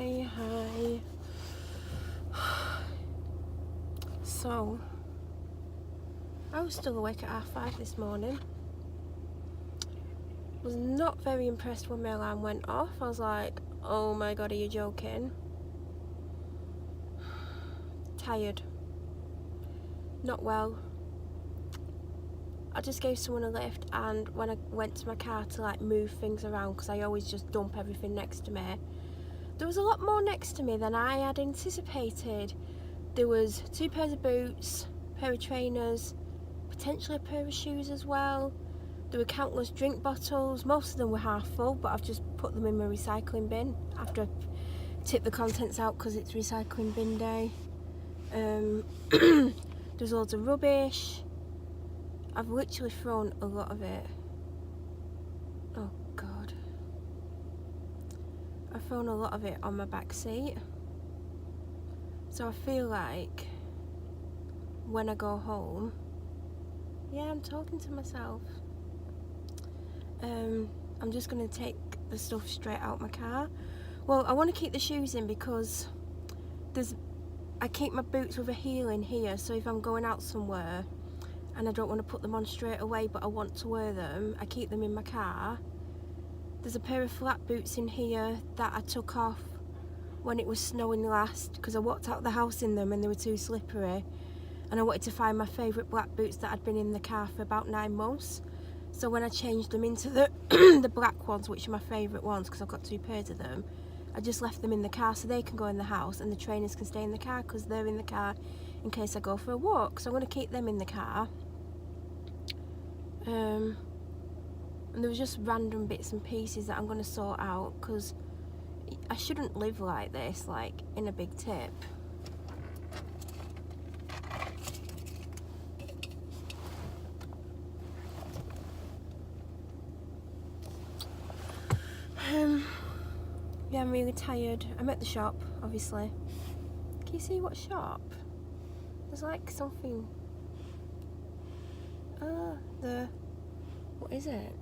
Hi. So, I was still awake at 5:30 this morning. Was not very impressed when my alarm went off. I was like, oh my god, are you joking? Tired. Not well. I just gave someone a lift, and when I went to my car to like move things around, because I always just dump everything next to me, there was a lot more next to me than I had anticipated. There was 2 pairs of boots, a pair of trainers, potentially a pair of shoes as well. There were countless drink bottles. Most of them were half full, but I've just put them in my recycling bin after I tip the contents out because it's recycling bin day. There's loads of rubbish. I've literally thrown a lot of it. Oh god. I've thrown a lot of it on my back seat. So I feel like when I go home, yeah, I'm talking to myself. I'm just going to take the stuff straight out my car. Well, I want to keep the shoes in because I keep my boots with a heel in here, so if I'm going out somewhere and I don't want to put them on straight away but I want to wear them, I keep them in my car. There's a pair of flat boots in here that I took off when it was snowing last because I walked out the house in them and they were too slippery, and I wanted to find my favourite black boots that had been in the car for about 9 months. So when I changed them into the the black ones, which are my favourite ones because I've got 2 pairs of them, I just left them in the car so they can go in the house and the trainers can stay in the car because they're in the car in case I go for a walk. So I'm going to keep them in the car. And there was just random bits and pieces that I'm going to sort out because I shouldn't live like this, like in a big tip. Yeah, I'm really tired. I'm at the shop, obviously. Can you see what shop? There's like something. What is it?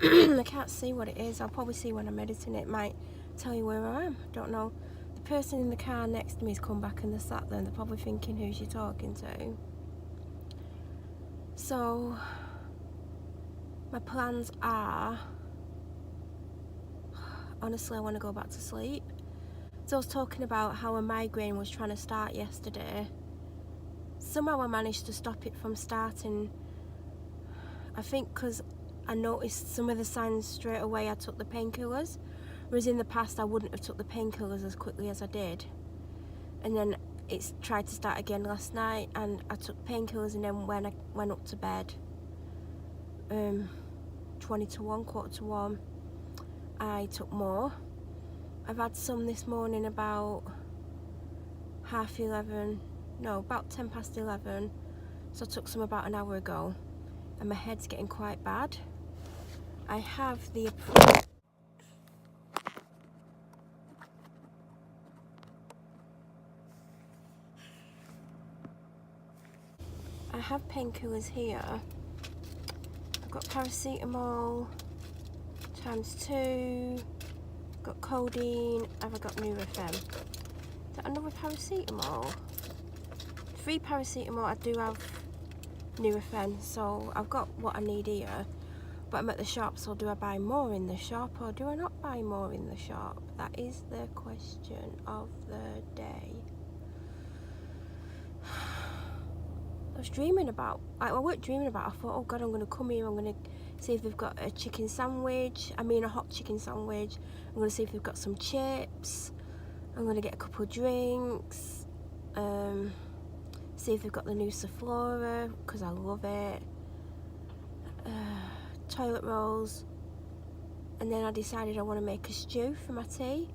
I can't see what it is. I'll probably see when I'm editing it. Might tell you where I am. Don't know. The person in the car next to me has come back and they're sat there and they're probably thinking who she's talking to. So, my plans are, honestly, I want to go back to sleep. So I was talking about how a migraine was trying to start yesterday. Somehow I managed to stop it from starting. I think because I noticed some of the signs straight away I took the painkillers, whereas in the past I wouldn't have took the painkillers as quickly as I did. And then it's tried to start again last night and I took painkillers, and then when I went up to bed, 20 to 1, quarter to 1, I took more. I've had some this morning about 11:30, no, about 10 past 11, so I took some about an hour ago, and my head's getting quite bad. I have the I have painkillers here. I've got paracetamol ×2, got codeine, have I got Nurofen? Is that another paracetamol? 3 paracetamol, I do have Nurofen, so I've got what I need here. But I'm at the shop, so do I buy more in the shop or do I not buy more in the shop? That is the question of the day. I was dreaming about, I weren't dreaming about, I thought, oh god, I'm going to come here, I'm going to see if they've got a chicken sandwich, a hot chicken sandwich. I'm going to see if they've got some chips. I'm going to get a couple of drinks. See if they've got the new Sephora, because I love it. Toilet rolls. And then I decided I want to make a stew for my tea.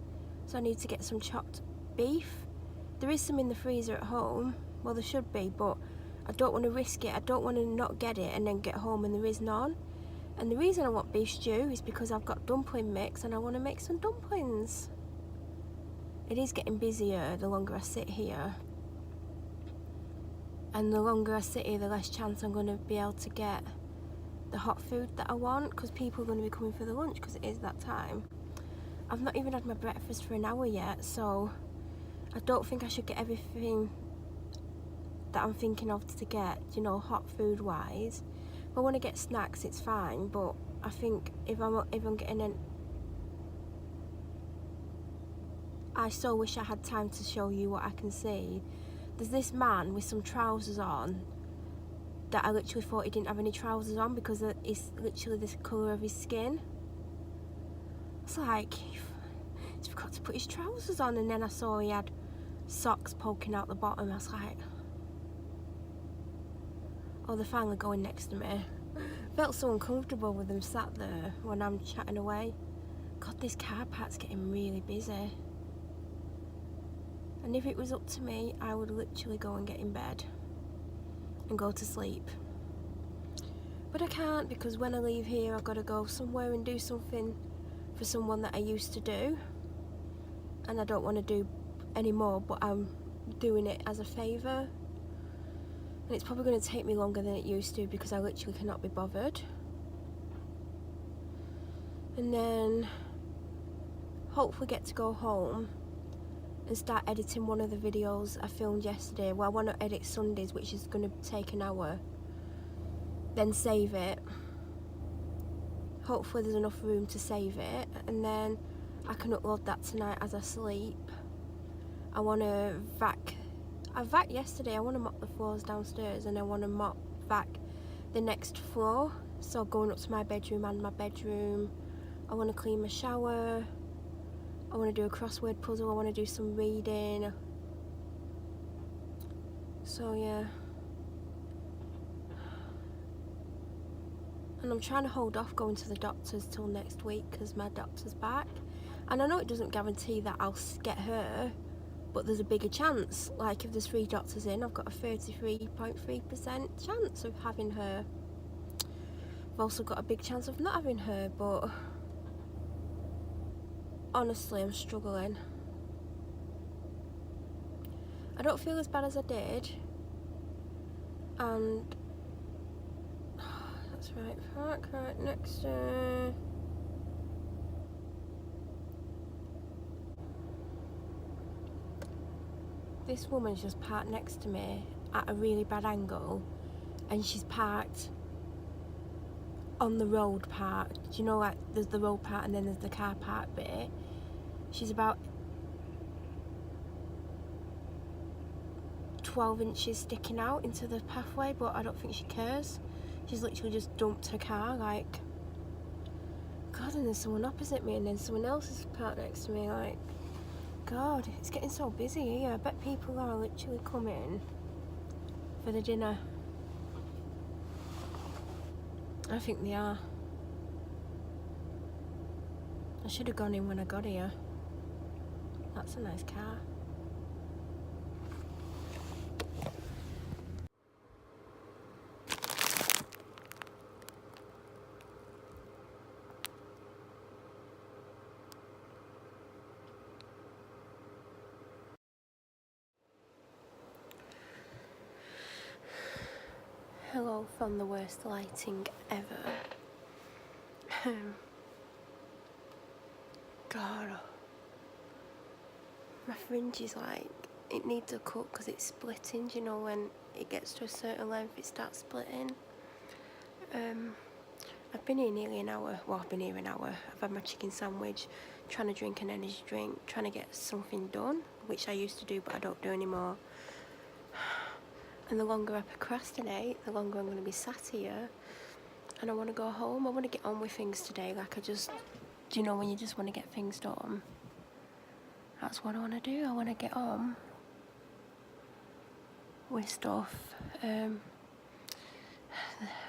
So I need to get some chopped beef. There is some in the freezer at home. Well, there should be, but I don't want to risk it. I don't want to not get it and then get home and there is none. And the reason I want beef stew is because I've got dumpling mix and I want to make some dumplings. It is getting busier the longer I sit here. And the longer I sit here, the less chance I'm going to be able to get the hot food that I want, because people are going to be coming for the lunch because it is that time. I've not even had my breakfast for an hour yet, so I don't think I should get everything that I'm thinking of to get, you know, hot food wise. If I want to get snacks, it's fine, but I think if I'm getting an... I so wish I had time to show you what I can see. There's this man with some trousers on that I literally thought he didn't have any trousers on because it's literally this colour of his skin. It's like, he's forgot to put his trousers on, and then I saw he had socks poking out the bottom. I was like, oh, they're finally going next to me. Felt so uncomfortable with them sat there when I'm chatting away. God, this car park's getting really busy. And if it was up to me, I would literally go and get in bed and go to sleep. But I can't, because when I leave here I've got to go somewhere and do something for someone that I used to do, and I don't want to do anymore, but I'm doing it as a favour, and it's probably going to take me longer than it used to because I literally cannot be bothered. And then hopefully get to go home and start editing one of the videos I filmed yesterday. Well, I want to edit Sundays, which is going to take an hour, then save it. Hopefully there's enough room to save it, and then I can upload that tonight as I sleep. I want to I vac yesterday. I want to mop the floors downstairs, and I want to vac the next floor, so going up to my bedroom and my bedroom. I want to clean my shower. I want to do a crossword puzzle. I want to do some reading. So yeah. And I'm trying to hold off going to the doctors till next week because my doctor's back. And I know it doesn't guarantee that I'll get her, but there's a bigger chance. Like if there's 3 doctors in, I've got a 33.3% chance of having her. I've also got a big chance of not having her, but honestly, I'm struggling. I don't feel as bad as I did, and that's right, park right next to... This woman's just parked next to me at a really bad angle, and she's parked on the road part. Do you know, like there's the road part and then there's the car park bit? She's about 12 inches sticking out into the pathway, but I don't think she cares. She's literally just dumped her car, like, God, and there's someone opposite me, and then someone else is parked next to me, like, God, it's getting so busy here. I bet people are literally coming for the dinner. I think they are. I should have gone in when I got here. That's a nice car. Hello from the worst lighting ever. God, my fringe is like, it needs a cut because it's splitting. Do you know when it gets to a certain length it starts splitting? I've been here nearly an hour. Well, I've been here an hour. I've had my chicken sandwich, trying to drink an energy drink, trying to get something done, which I used to do but I don't do anymore. And the longer I procrastinate, the longer I'm going to be sat here, and I want to go home. I want to get on with things today. Like, do you know when you just want to get things done? That's what I want to do. I want to get on with stuff. I've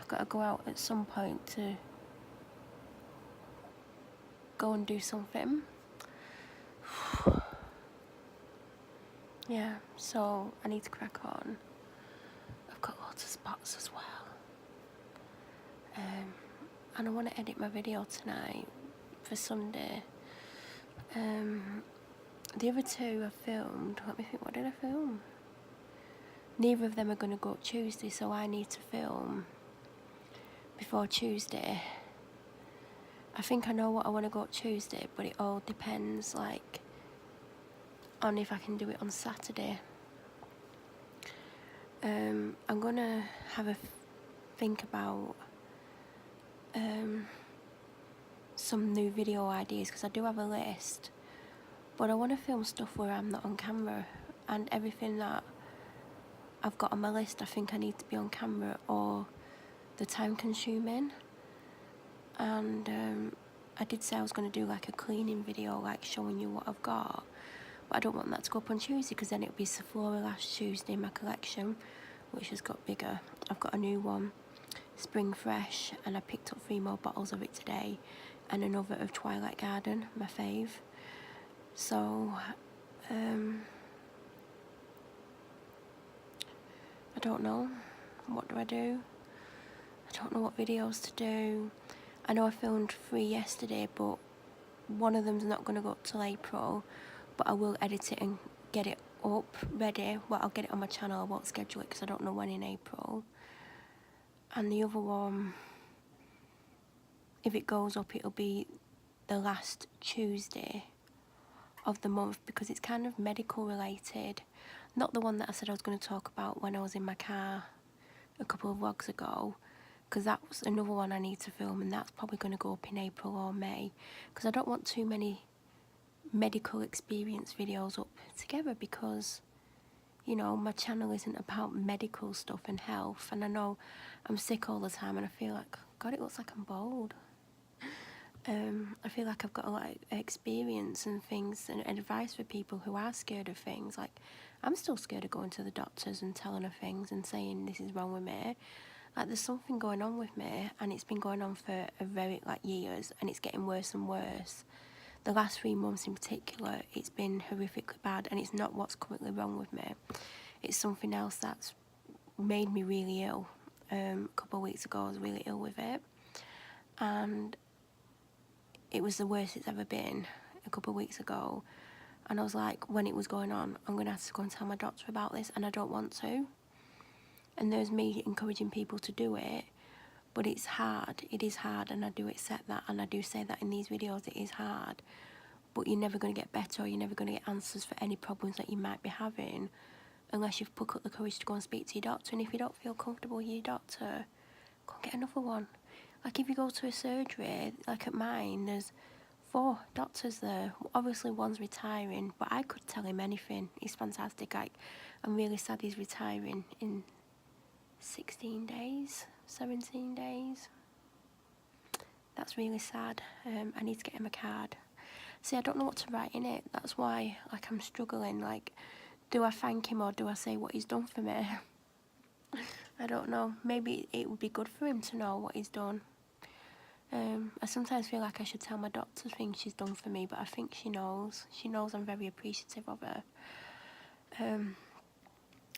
got to go out at some point to go and do something. Yeah, so I need to crack on. I've got lots of spots as well. And I want to edit my video tonight for Sunday. The other 2 I filmed. Let me think, what did I film? Neither of them are going to go up Tuesday, so I need to film before Tuesday. I think I know what I want to go Tuesday, but it all depends like on if I can do it on Saturday. I'm gonna have a think about some new video ideas, because I do have a list, but I want to film stuff where I'm not on camera, and everything that I've got on my list I think I need to be on camera or the time consuming. And I did say I was going to do like a cleaning video, like showing you what I've got, but I don't want that to go up on Tuesday, because then it'll be Sephora last Tuesday in my collection, which has got bigger. I've got a new one, Spring Fresh, and I picked up 3 more bottles of it today, and another of Twilight Garden, my fave. So I don't know, what do I do? I don't know what videos to do. I know I filmed 3 yesterday, but one of them's not going to go up till April, but I will edit it and get it up ready. Well, I'll get it on my channel, I won't schedule it because I don't know when in April. And the other one, if it goes up, it'll be the last Tuesday of the month, because it's kind of medical related. Not the one that I said I was going to talk about when I was in my car a couple of vlogs ago, because that was another one I need to film, and that's probably going to go up in April or May, because I don't want too many medical experience videos up together, because, you know, my channel isn't about medical stuff and health, and I know I'm sick all the time, and I feel like, God, it looks like I'm bald. I feel like I've got a lot of experience and things and advice for people who are scared of things. Like, I'm still scared of going to the doctors and telling her things and saying this is wrong with me. Like, there's something going on with me, and it's been going on for a very, like, years, and it's getting worse and worse. The last 3 months in particular, it's been horrifically bad, and it's not what's currently wrong with me. It's something else that's made me really ill. A couple of weeks ago, I was really ill with it, and it was the worst it's ever been a couple of weeks ago. And I was like, when it was going on, I'm going to have to go and tell my doctor about this, and I don't want to. And there's me encouraging people to do it, but it's hard. It is hard, and I do accept that, and I do say that in these videos, it is hard. But you're never going to get better, or you're never going to get answers for any problems that you might be having unless you've put up the courage to go and speak to your doctor. And if you don't feel comfortable with your doctor, go and get another one. Like, if you go to a surgery, like at mine, there's 4 doctors there. Obviously, one's retiring, but I could tell him anything. He's fantastic. Like, I'm really sad he's retiring in 16 days, 17 days. That's really sad. I need to get him a card. See, I don't know what to write in it. That's why, like, I'm struggling. Like, do I thank him, or do I say what he's done for me? I don't know. Maybe it would be good for him to know what he's done. I sometimes feel like I should tell my doctor things she's done for me, but I think she knows. She knows I'm very appreciative of her.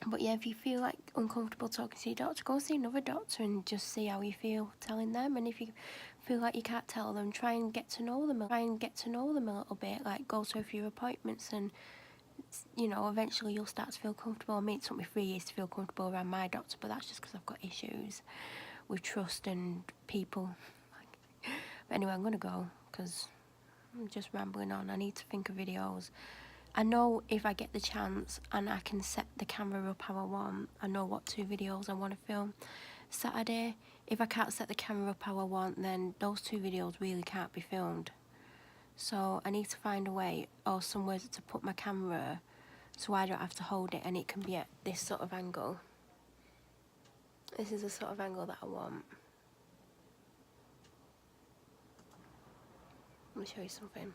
But yeah, if you feel like uncomfortable talking to your doctor, go see another doctor and just see how you feel telling them. And if you feel like you can't tell them, try and get to know them. Try and get to know them a little bit. Like, go to a few appointments, and, you know, eventually you'll start to feel comfortable. I mean, it took me 3 years to feel comfortable around my doctor, but that's just because I've got issues with trust and people. But anyway, I'm going to go, because I'm just rambling on. I need to think of videos. I know if I get the chance and I can set the camera up how I want, I know what 2 videos I want to film Saturday. If I can't set the camera up how I want, then those 2 videos really can't be filmed. So I need to find a way, or somewhere to put my camera so I don't have to hold it, and it can be at this sort of angle. This is the sort of angle that I want. Let me show you something.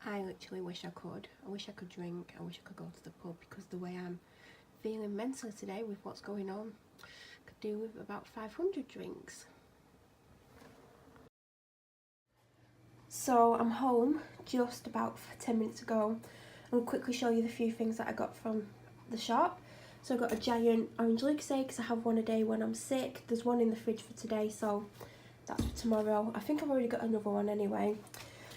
I literally wish I could. I wish I could drink. I wish I could go to the pub, because the way I'm feeling mentally today with what's going on, I could do with about 500 drinks. So I'm home just about 10 minutes ago. I'll quickly show you the few things that I got from the shop. So I got a giant orange Lucozade, because I have one a day when I'm sick. There's one in the fridge for today, so that's for tomorrow. I think I've already got another one anyway.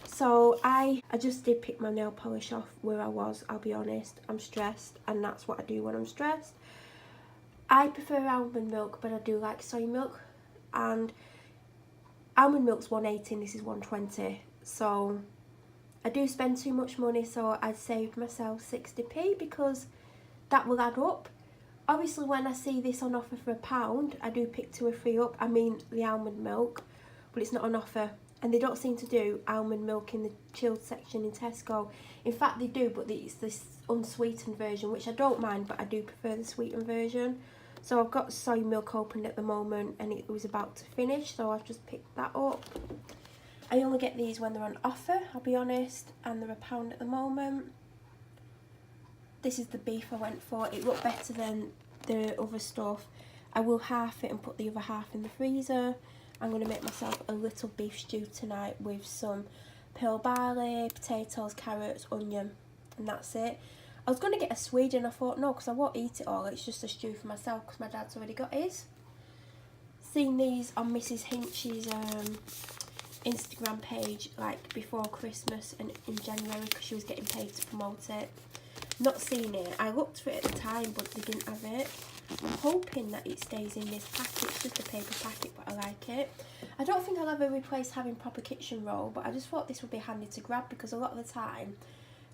So I just did pick my nail polish off where I was, I'll be honest. I'm stressed, and that's what I do when I'm stressed. I prefer almond milk, but I do like soy milk. and almond milk's 180 and this is 120, so I do spend too much money, so I saved myself 60p because that will add up. Obviously when I see this on offer for £1, I do pick 2 or 3 up. I mean the almond milk, but it's not on offer, and they don't seem to do almond milk in the chilled section in Tesco. In fact they do, but it's this unsweetened version, which I don't mind, but I do prefer the sweetened version. So I've got soy milk opened at the moment and it was about to finish, so I've just picked that up. I only get these when they're on offer, I'll be honest, and they're £1 at the moment. This is the beef I went for. It looked better than the other stuff. I will half it and put the other half in the freezer. I'm going to make myself a little beef stew tonight with some pearl barley, potatoes, carrots, onion, and that's it. I was going to get a Swede and I thought no, because I won't eat it all. It's just a stew for myself because my dad's already got his. Seen these on Mrs. Hinch's Instagram page like before Christmas and in January because she was getting paid to promote it. Not seen it. I looked for it at the time but they didn't have it. I'm hoping that it stays in this packet. It's just a paper packet but I like it. I don't think I'll ever replace having proper kitchen roll, but I just thought this would be handy to grab because a lot of the time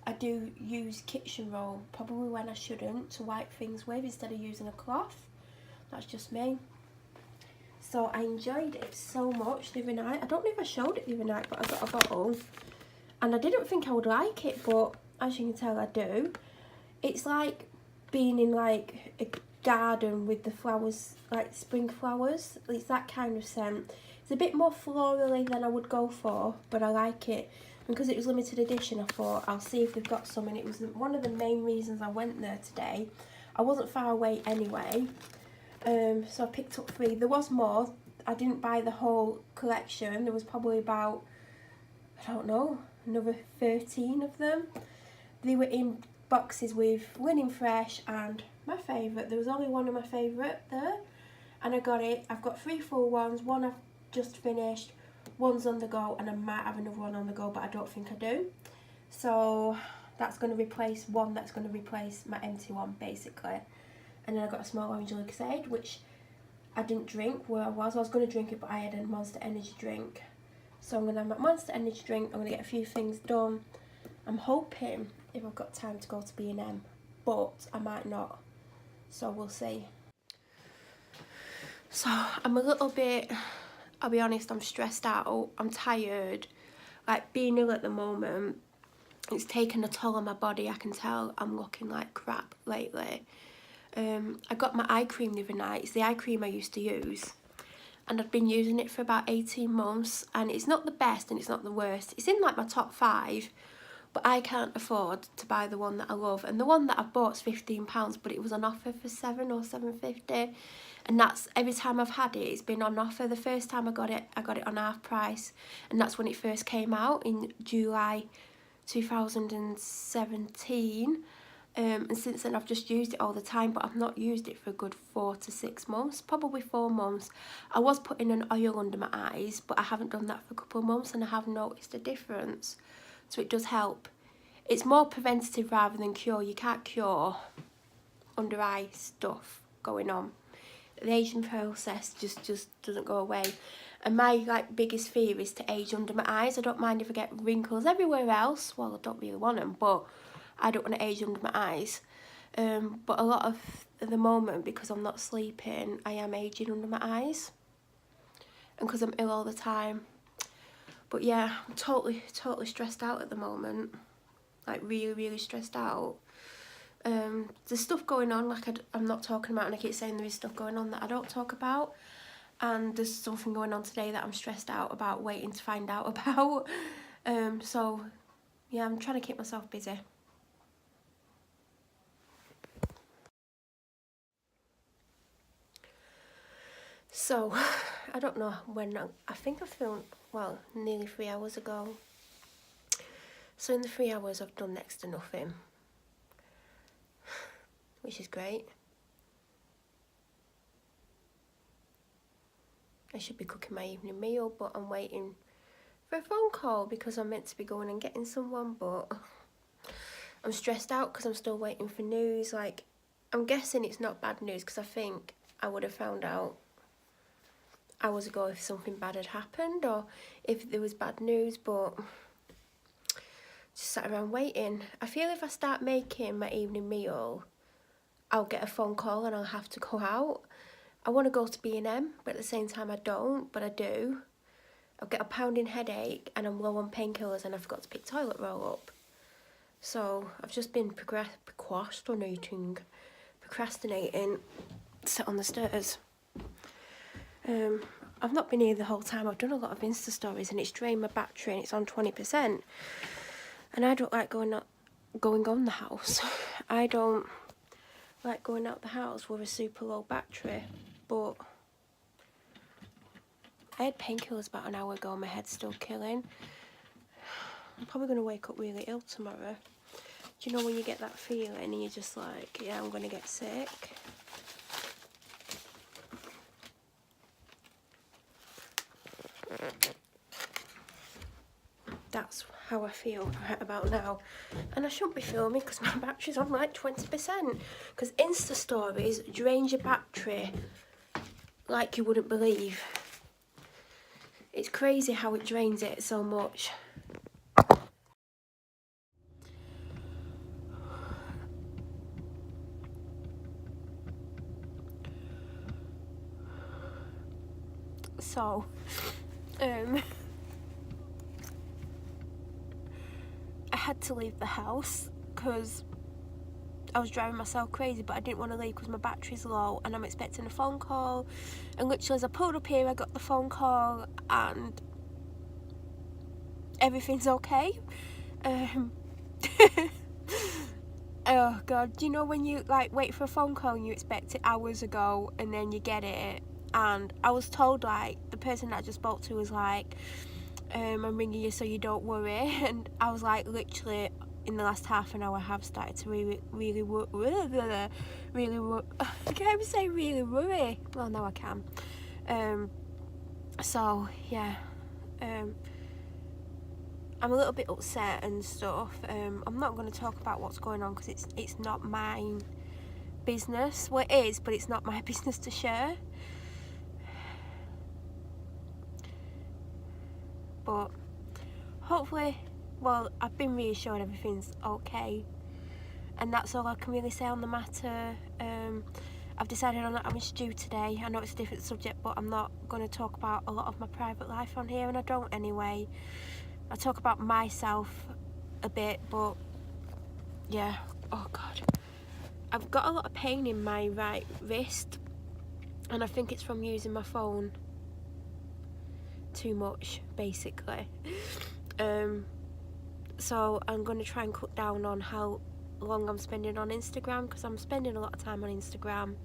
I do use kitchen roll, probably when I shouldn't, to wipe things with instead of using a cloth. That's just me. So I enjoyed it so much the other night. I don't know if I showed it the other night, but I got a bottle and I didn't think I would like it, but as you can tell I do. It's like being in like a garden with the flowers, like spring flowers. It's that kind of scent. It's a bit more florally than I would go for, but I like it. Because it was limited edition, I thought I'll see if they've got some, and it was one of the main reasons I went there today. I wasn't far away anyway, so I picked up 3. There was more. I didn't buy the whole collection. There was probably about, I don't know, another 13 of them. They were in boxes with Linen Fresh and my favourite. There was only one of my favourite there, and I got it. I've got 3 full ones, one I've just finished, one's on the go, and I might have another one on the go, but I don't think I do. So that's going to replace one that's going to replace my empty one basically. And then I got a small orange Lucozade, which I didn't drink where I was going to drink it, but I had a Monster Energy drink. So I'm going to have my Monster Energy drink. I'm going to get a few things done. I'm hoping if I've got time to go to B&M, but I might not, so we'll see. So I'm a little bit, I'll be honest, I'm stressed out, I'm tired. Like being ill at the moment, it's taken a toll on my body. I can tell I'm looking like crap lately. I got my eye cream the other night. It's the eye cream I used to use, and I've been using it for about 18 months, and it's not the best and it's not the worst. It's in like my top 5, but I can't afford to buy the one that I love, and the one that I've bought is £15, but it was on offer for £7 or £7.50, and that's every time I've had it, it's been on offer. The first time I got it on half price, and that's when it first came out in July 2017. And since then I've just used it all the time, but I've not used it for a good 4 to 6 months, probably 4 months. I was putting an oil under my eyes, but I haven't done that for a couple of months, and I have noticed a difference. So it does help. It's more preventative rather than cure. You can't cure under eye stuff going on. The aging process just doesn't go away. And my like biggest fear is to age under my eyes. I don't mind if I get wrinkles everywhere else. Well, I don't really want them, but I don't want to age under my eyes. But a lot of the moment, because I'm not sleeping, I am aging under my eyes. And because I'm ill all the time. But yeah, I'm totally stressed out at the moment. Like really stressed out. There's stuff going on like I'm not talking about, and I keep saying there is stuff going on that I don't talk about. And there's something going on today that I'm stressed out about, waiting to find out about. So yeah, I'm trying to keep myself busy. So, I don't know when, I think I filmed, well, nearly 3 hours ago. So in the 3 hours I've done next to nothing, which is great. I should be cooking my evening meal, but I'm waiting for a phone call because I'm meant to be going and getting someone, but I'm stressed out because I'm still waiting for news. Like, I'm guessing it's not bad news because I think I would have found out hours ago if something bad had happened or if there was bad news, but just sat around waiting. I feel if I start making my evening meal, I'll get a phone call and I'll have to go out. I want to go to B&M, but at the same time I don't, but I do. I'll get a pounding headache and I'm low on painkillers and I forgot to pick toilet roll up. So I've just been procrastinating, sat on the stairs. I've not been here the whole time. I've done a lot of Insta stories and it's drained my battery and it's on 20%. And I don't like going on the house. I don't like going out the house with a super low battery, but I had painkillers about an hour ago and my head's still killing. I'm probably going to wake up really ill tomorrow. Do you know when you get that feeling and you're just like, yeah, I'm going to get sick? That's how I feel right about now. And I shouldn't be filming because my battery's on like 20%. Because Insta stories drains your battery like you wouldn't believe. It's crazy how it drains it so much. So, I had to leave the house because I was driving myself crazy, but I didn't want to leave because my battery's low and I'm expecting a phone call. And literally as I pulled up here, I got the phone call and everything's okay. Oh God, do you know when you like wait for a phone call and you expect it hours ago and then you get it? And I was told, like, the person that I just spoke to was like, I'm ringing you so you don't worry. And I was like, literally in the last half an hour I have started to really I can't even say really worry. Well, now I can. So yeah, I'm a little bit upset and stuff. I'm not going to talk about what's going on because it's not my business. Well, it is, but it's not my business to share. But hopefully, well, I've been reassured everything's okay, and that's all I can really say on the matter. I've decided I'm not having stew today. I know it's a different subject, but I'm not going to talk about a lot of my private life on here, and I don't anyway. I talk about myself a bit, but yeah, oh God. I've got a lot of pain in my right wrist, and I think it's from using my phone too much, basically. So I'm going to try and cut down on how long I'm spending on Instagram, because I'm spending a lot of time on Instagram.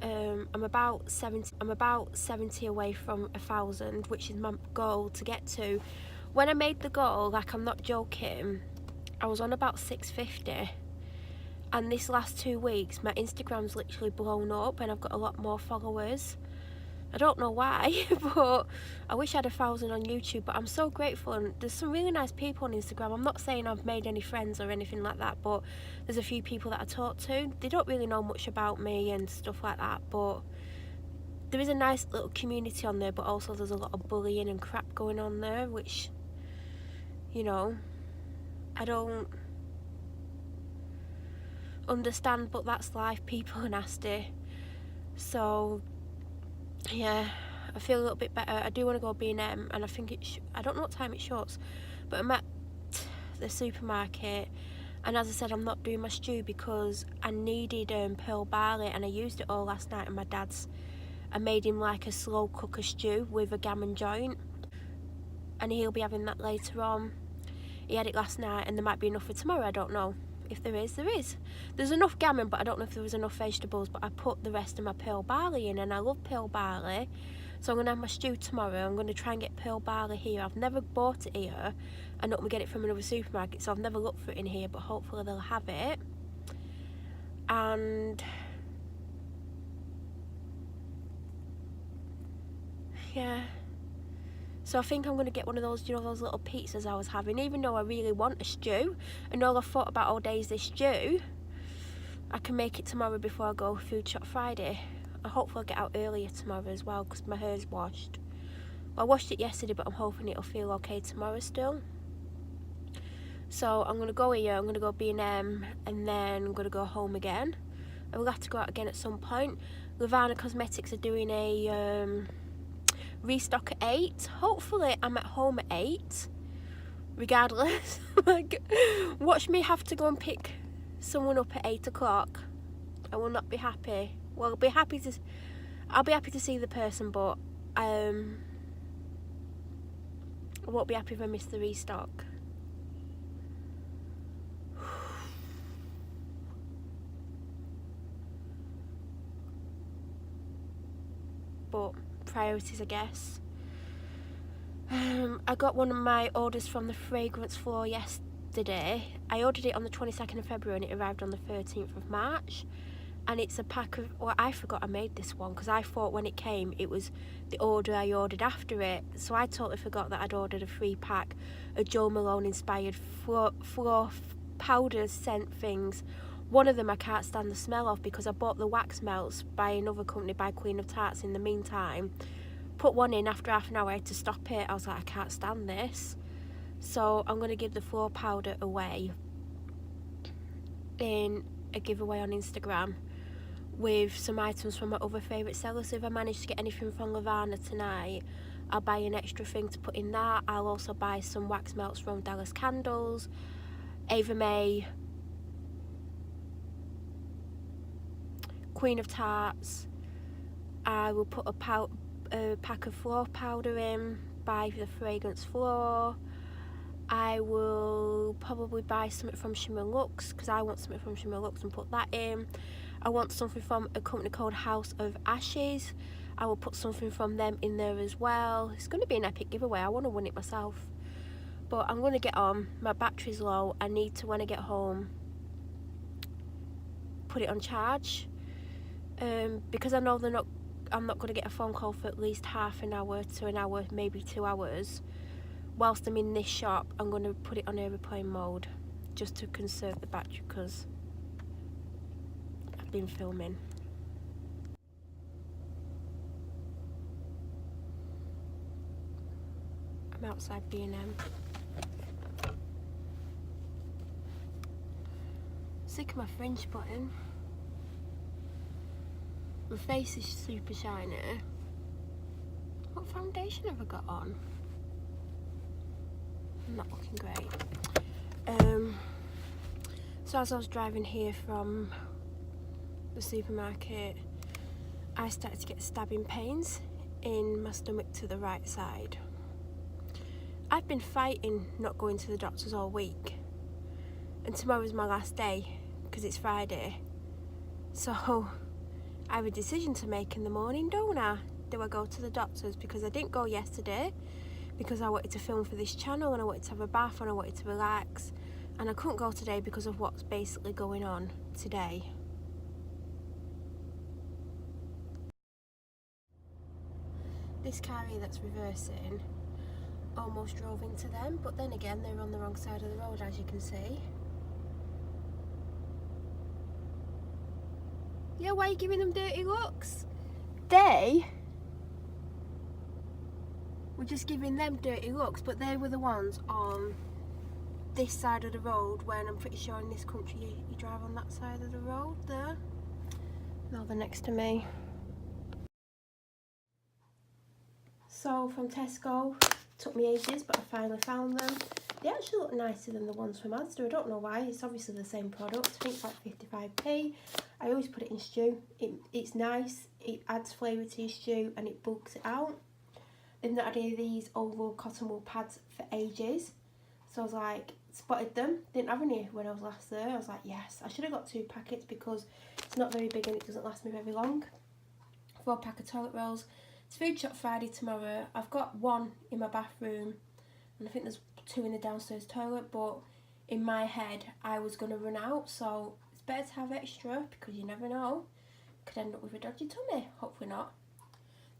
I'm about 70 away from 1,000, which is my goal to get to. When I made the goal, like, I'm not joking, I was on about 650, and this last 2 weeks my Instagram's literally blown up and I've got a lot more followers. I don't know why, but I wish I had 1,000 on YouTube, but I'm so grateful, and there's some really nice people on Instagram. I'm not saying I've made any friends or anything like that, but there's a few people that I talk to. They don't really know much about me and stuff like that, but there is a nice little community on there, but also there's a lot of bullying and crap going on there, which, you know, I don't understand, but that's life. People are nasty. So yeah, I feel a little bit better. I do want to go B&M, and I think I don't know what time it shuts, but I'm at the supermarket, and as I said, I'm not doing my stew because I needed pearl barley, and I used it all last night. And my dad's, I made him like a slow cooker stew with a gammon joint, and he'll be having that later on. He had it last night, and there might be enough for tomorrow. I don't know. If there is, there is. There's enough gammon, but I don't know if there was enough vegetables, but I put the rest of my pearl barley in, and I love pearl barley. So I'm going to have my stew tomorrow. I'm going to try and get pearl barley here. I've never bought it here. I know we get it from another supermarket, so I've never looked for it in here, but hopefully they'll have it. And yeah. So I think I'm going to get one of those, you know, those little pizzas I was having, even though I really want a stew, and all I've thought about all day is this stew. I can make it tomorrow before I go food shop Friday. hopefully I'll get out earlier tomorrow as well because my hair's washed. Well, I washed it yesterday, but I'm hoping it'll feel okay tomorrow still. So I'm going to go here, I'm going to go B&M, and then I'm going to go home again. I will have to go out again at some point. Lavana Cosmetics are doing a restock at 8. Hopefully I'm at home at 8, regardless. Like, watch me have to go and pick someone up at 8 o'clock. I will not be happy. Well, I'll be happy to see the person, but I won't be happy if I miss the restock. But priorities, I guess. I got one of my orders from the fragrance floor yesterday. I ordered it on the 22nd of February and it arrived on the 13th of March. And it's a pack of, well, I forgot I made this one because I thought when it came it was the order I ordered after it. So I totally forgot that I'd ordered a 3-pack of Jo Malone inspired floor powder scent things. One of them I can't stand the smell of because I bought the wax melts by another company, by Queen of Tarts, in the meantime. Put one in, after half an hour I had to stop it. I was like, I can't stand this. So I'm going to give the floor powder away in a giveaway on Instagram with some items from my other favourite sellers. So if I manage to get anything from Lavana tonight, I'll buy an extra thing to put in that. I'll also buy some wax melts from Dallas Candles, Ava May, Queen of Tarts. I will put a pack of floor powder in, buy the fragrance floor. I will probably buy something from Shimmer Luxe because I want something from Shimmer Luxe and put that in. I want something from a company called House of Ashes. I will put something from them in there as well. It's going to be an epic giveaway. I want to win it myself. But I'm going to get on. My battery's low. I need to, when I get home, put it on charge. Because I know I'm not going to get a phone call for at least half an hour to an hour, maybe 2 hours. Whilst I'm in this shop, I'm going to put it on aeroplane mode just to conserve the battery because I've been filming. I'm outside B&M. Sick of my fringe button. My face is super shiny. What foundation have I got on? Not looking great. So as I was driving here from the supermarket, I started to get stabbing pains in my stomach to the right side. I've been fighting not going to the doctors all week, and tomorrow's my last day because it's Friday. So I have a decision to make in the morning, don't I? Do I go to the doctors? Because I didn't go yesterday because I wanted to film for this channel and I wanted to have a bath and I wanted to relax, and I couldn't go today because of what's basically going on today. This car here that's reversing almost drove into them, but then again they're on the wrong side of the road, as you can see. Yeah, why are you giving them dirty looks? They were just giving them dirty looks, but they were the ones on this side of the road when I'm pretty sure in this country you drive on that side of the road there. Now they're next to me. So from Tesco, took me ages but I finally found them. They actually look nicer than the ones from Asda. I don't know why, it's obviously the same product. I think it's like 55p. I always put it in stew. It's nice, it adds flavour to your stew and it bulks it out. They've not had any of these oval cotton wool pads for ages. So I was like, spotted them, didn't have any when I was last there. I was like, yes, I should have got 2 packets because it's not very big and it doesn't last me very long. 4-pack of toilet rolls. It's Food Shop Friday tomorrow. I've got 1 in my bathroom and I think there's 2 in the downstairs toilet, but in my head I was going to run out, so it's better to have extra because you never know. Could end up with a dodgy tummy. Hopefully not.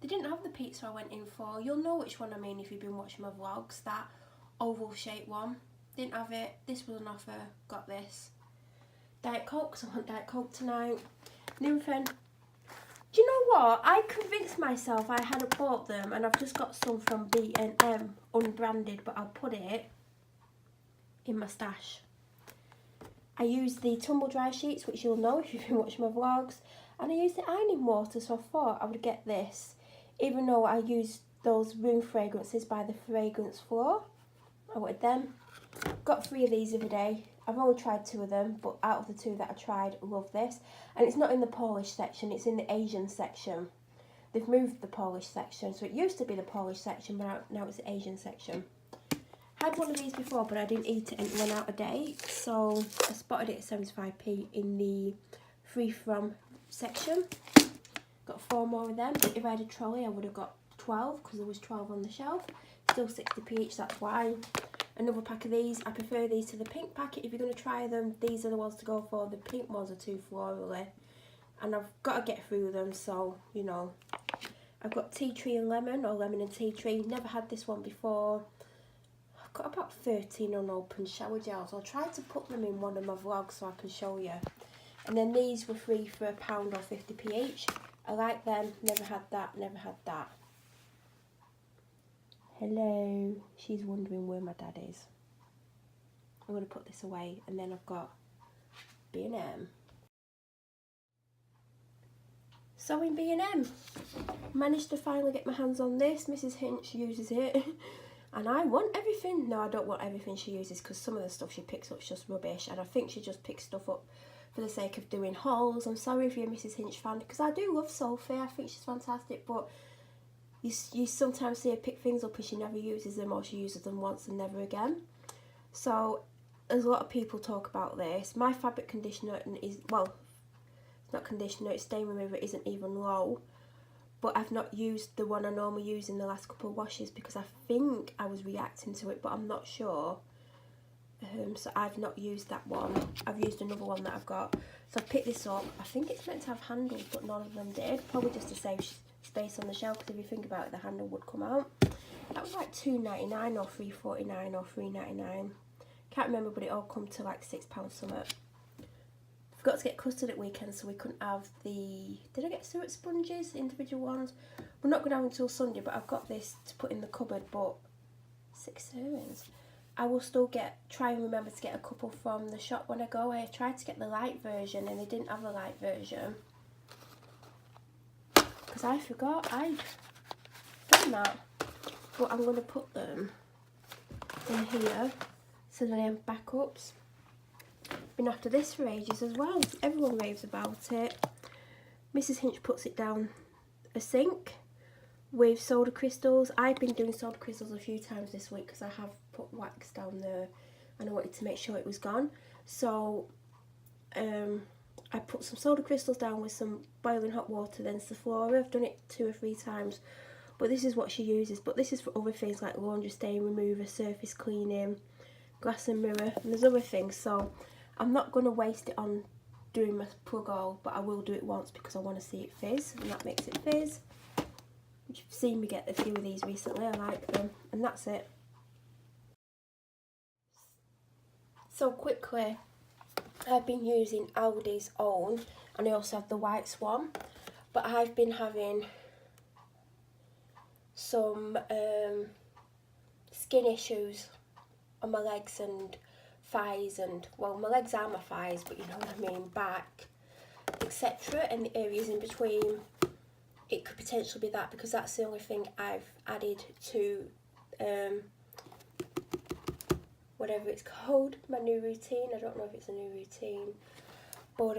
They didn't have the pizza I went in for. You'll know which one I mean if you've been watching my vlogs. That oval shaped one. Didn't have it. This was an offer. Got this. Diet Coke, because I want Diet Coke tonight. Nymphen. Do you know what? I convinced myself I hadn't bought them, and I've just got some from B&M, unbranded, but I'll put it in my stash. I used the tumble dry sheets, which you'll know if you've been watching my vlogs, and I used the ironing water, so I thought I would get this, even though I used those room fragrances by the Fragrance Floor. I wanted them. Got 3 of these the other day. I've only tried 2 of them, but out of the 2 that I tried, I love this. And it's not in the Polish section, it's in the Asian section. They've moved the Polish section, so it used to be the Polish section, but now it's the Asian section. Had one of these before, but I didn't eat it and it went out of date, so I spotted it at 75p in the free from section. Got 4 more of them. If I had a trolley, I would have got 12 because there was 12 on the shelf. Still 60p each, that's why. Another pack of these. I prefer these to the pink packet. If you're going to try them, these are the ones to go for. The pink ones are too florally, and I've got to get through them, so you know. I've got tea tree and lemon, or lemon and tea tree. Never had this one before. I've got about 13 unopened shower gels. I'll try to put them in one of my vlogs so I can show you. And then these were free for £1 or 50p each. I like them. Never had that. Never had that. Hello. She's wondering where my dad is. I'm going to put this away, and then I've got B&M. So in B&M, managed to finally get my hands on this. Mrs. Hinch uses it, and I want everything. No, I don't want everything she uses, because some of the stuff she picks up is just rubbish, and I think she just picks stuff up for the sake of doing hauls. I'm sorry if you're a Mrs. Hinch fan, because I do love Sophie. I think she's fantastic, but you sometimes see her pick things up and she never uses them, or she uses them once and never again. So there's a lot of people talk about this. My fabric conditioner is, well, it's not conditioner, it's stain remover, isn't even low, but I've not used the one I normally use in the last couple of washes because I think I was reacting to it, but I'm not sure. So I've not used that one. I've used another one that I've got. So I picked this up. I think it's meant to have handles, but none of them did. Probably just to save space on the shelf, because if you think about it, the handle would come out. That was like £2.99 or £3.49 or £3.99. Can't remember, but it all come to like £6 something. Forgot to get custard at weekend, so we couldn't have the... Did I get suet sponges, individual ones? We're not going to have until Sunday, but I've got this to put in the cupboard, but 6 servings. I will still try and remember to get a couple from the shop when I go. I tried to get the light version and they didn't have the light version, because I forgot I'd done that. But I'm going to put them in here so that I have backups. Been after this for ages as well. Everyone raves about it. Mrs. Hinch puts it down a sink with soda crystals. I've been doing soda crystals a few times this week because I have put wax down there and I wanted to make sure it was gone. So I put some soda crystals down with some boiling hot water, then Sephora. I've done it 2 or 3 times, but this is what she uses. But this is for other things like laundry stain remover, surface cleaning, glass and mirror, and there's other things. So I'm not going to waste it on doing my plug all, but I will do it once because I want to see it fizz, and that makes it fizz. You've seen me get a few of these recently, I like them, and that's it. So quickly, I've been using Aldi's own, and I also have the white Swan, but I've been having some skin issues on my legs and thighs, and well, my legs are my thighs, but you know what I mean, back, etc., and the areas in between. It could potentially be that, because that's the only thing I've added to whatever it's called, my new routine. I don't know if it's a new routine, but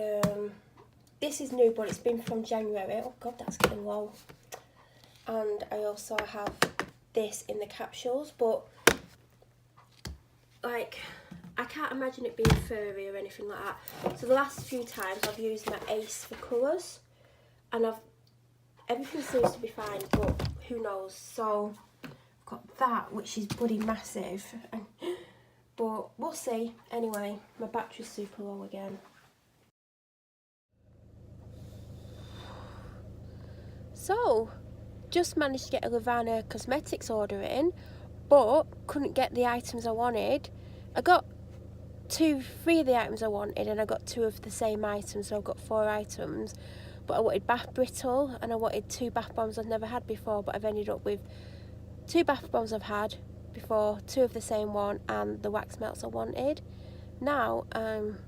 this is new, but it's been from January. Oh god, that's getting low. And I also have this in the capsules, but like, I can't imagine it being furry or anything like that. So the last few times I've used my Ace for colours, and everything seems to be fine, but who knows. So I've got that, which is bloody massive, but we'll see. Anyway, my battery's super low again. So just managed to get a Lavana Cosmetics order in, but couldn't get the items I wanted. I got 3 of the items I wanted, and I got 2 of the same items, so I've got 4 items. but I wanted bath brittle and I wanted 2 bath bombs I'd never had before, but I've ended up with 2 bath bombs I've had before, 2 of the same one, and the wax melts I wanted. Now I'm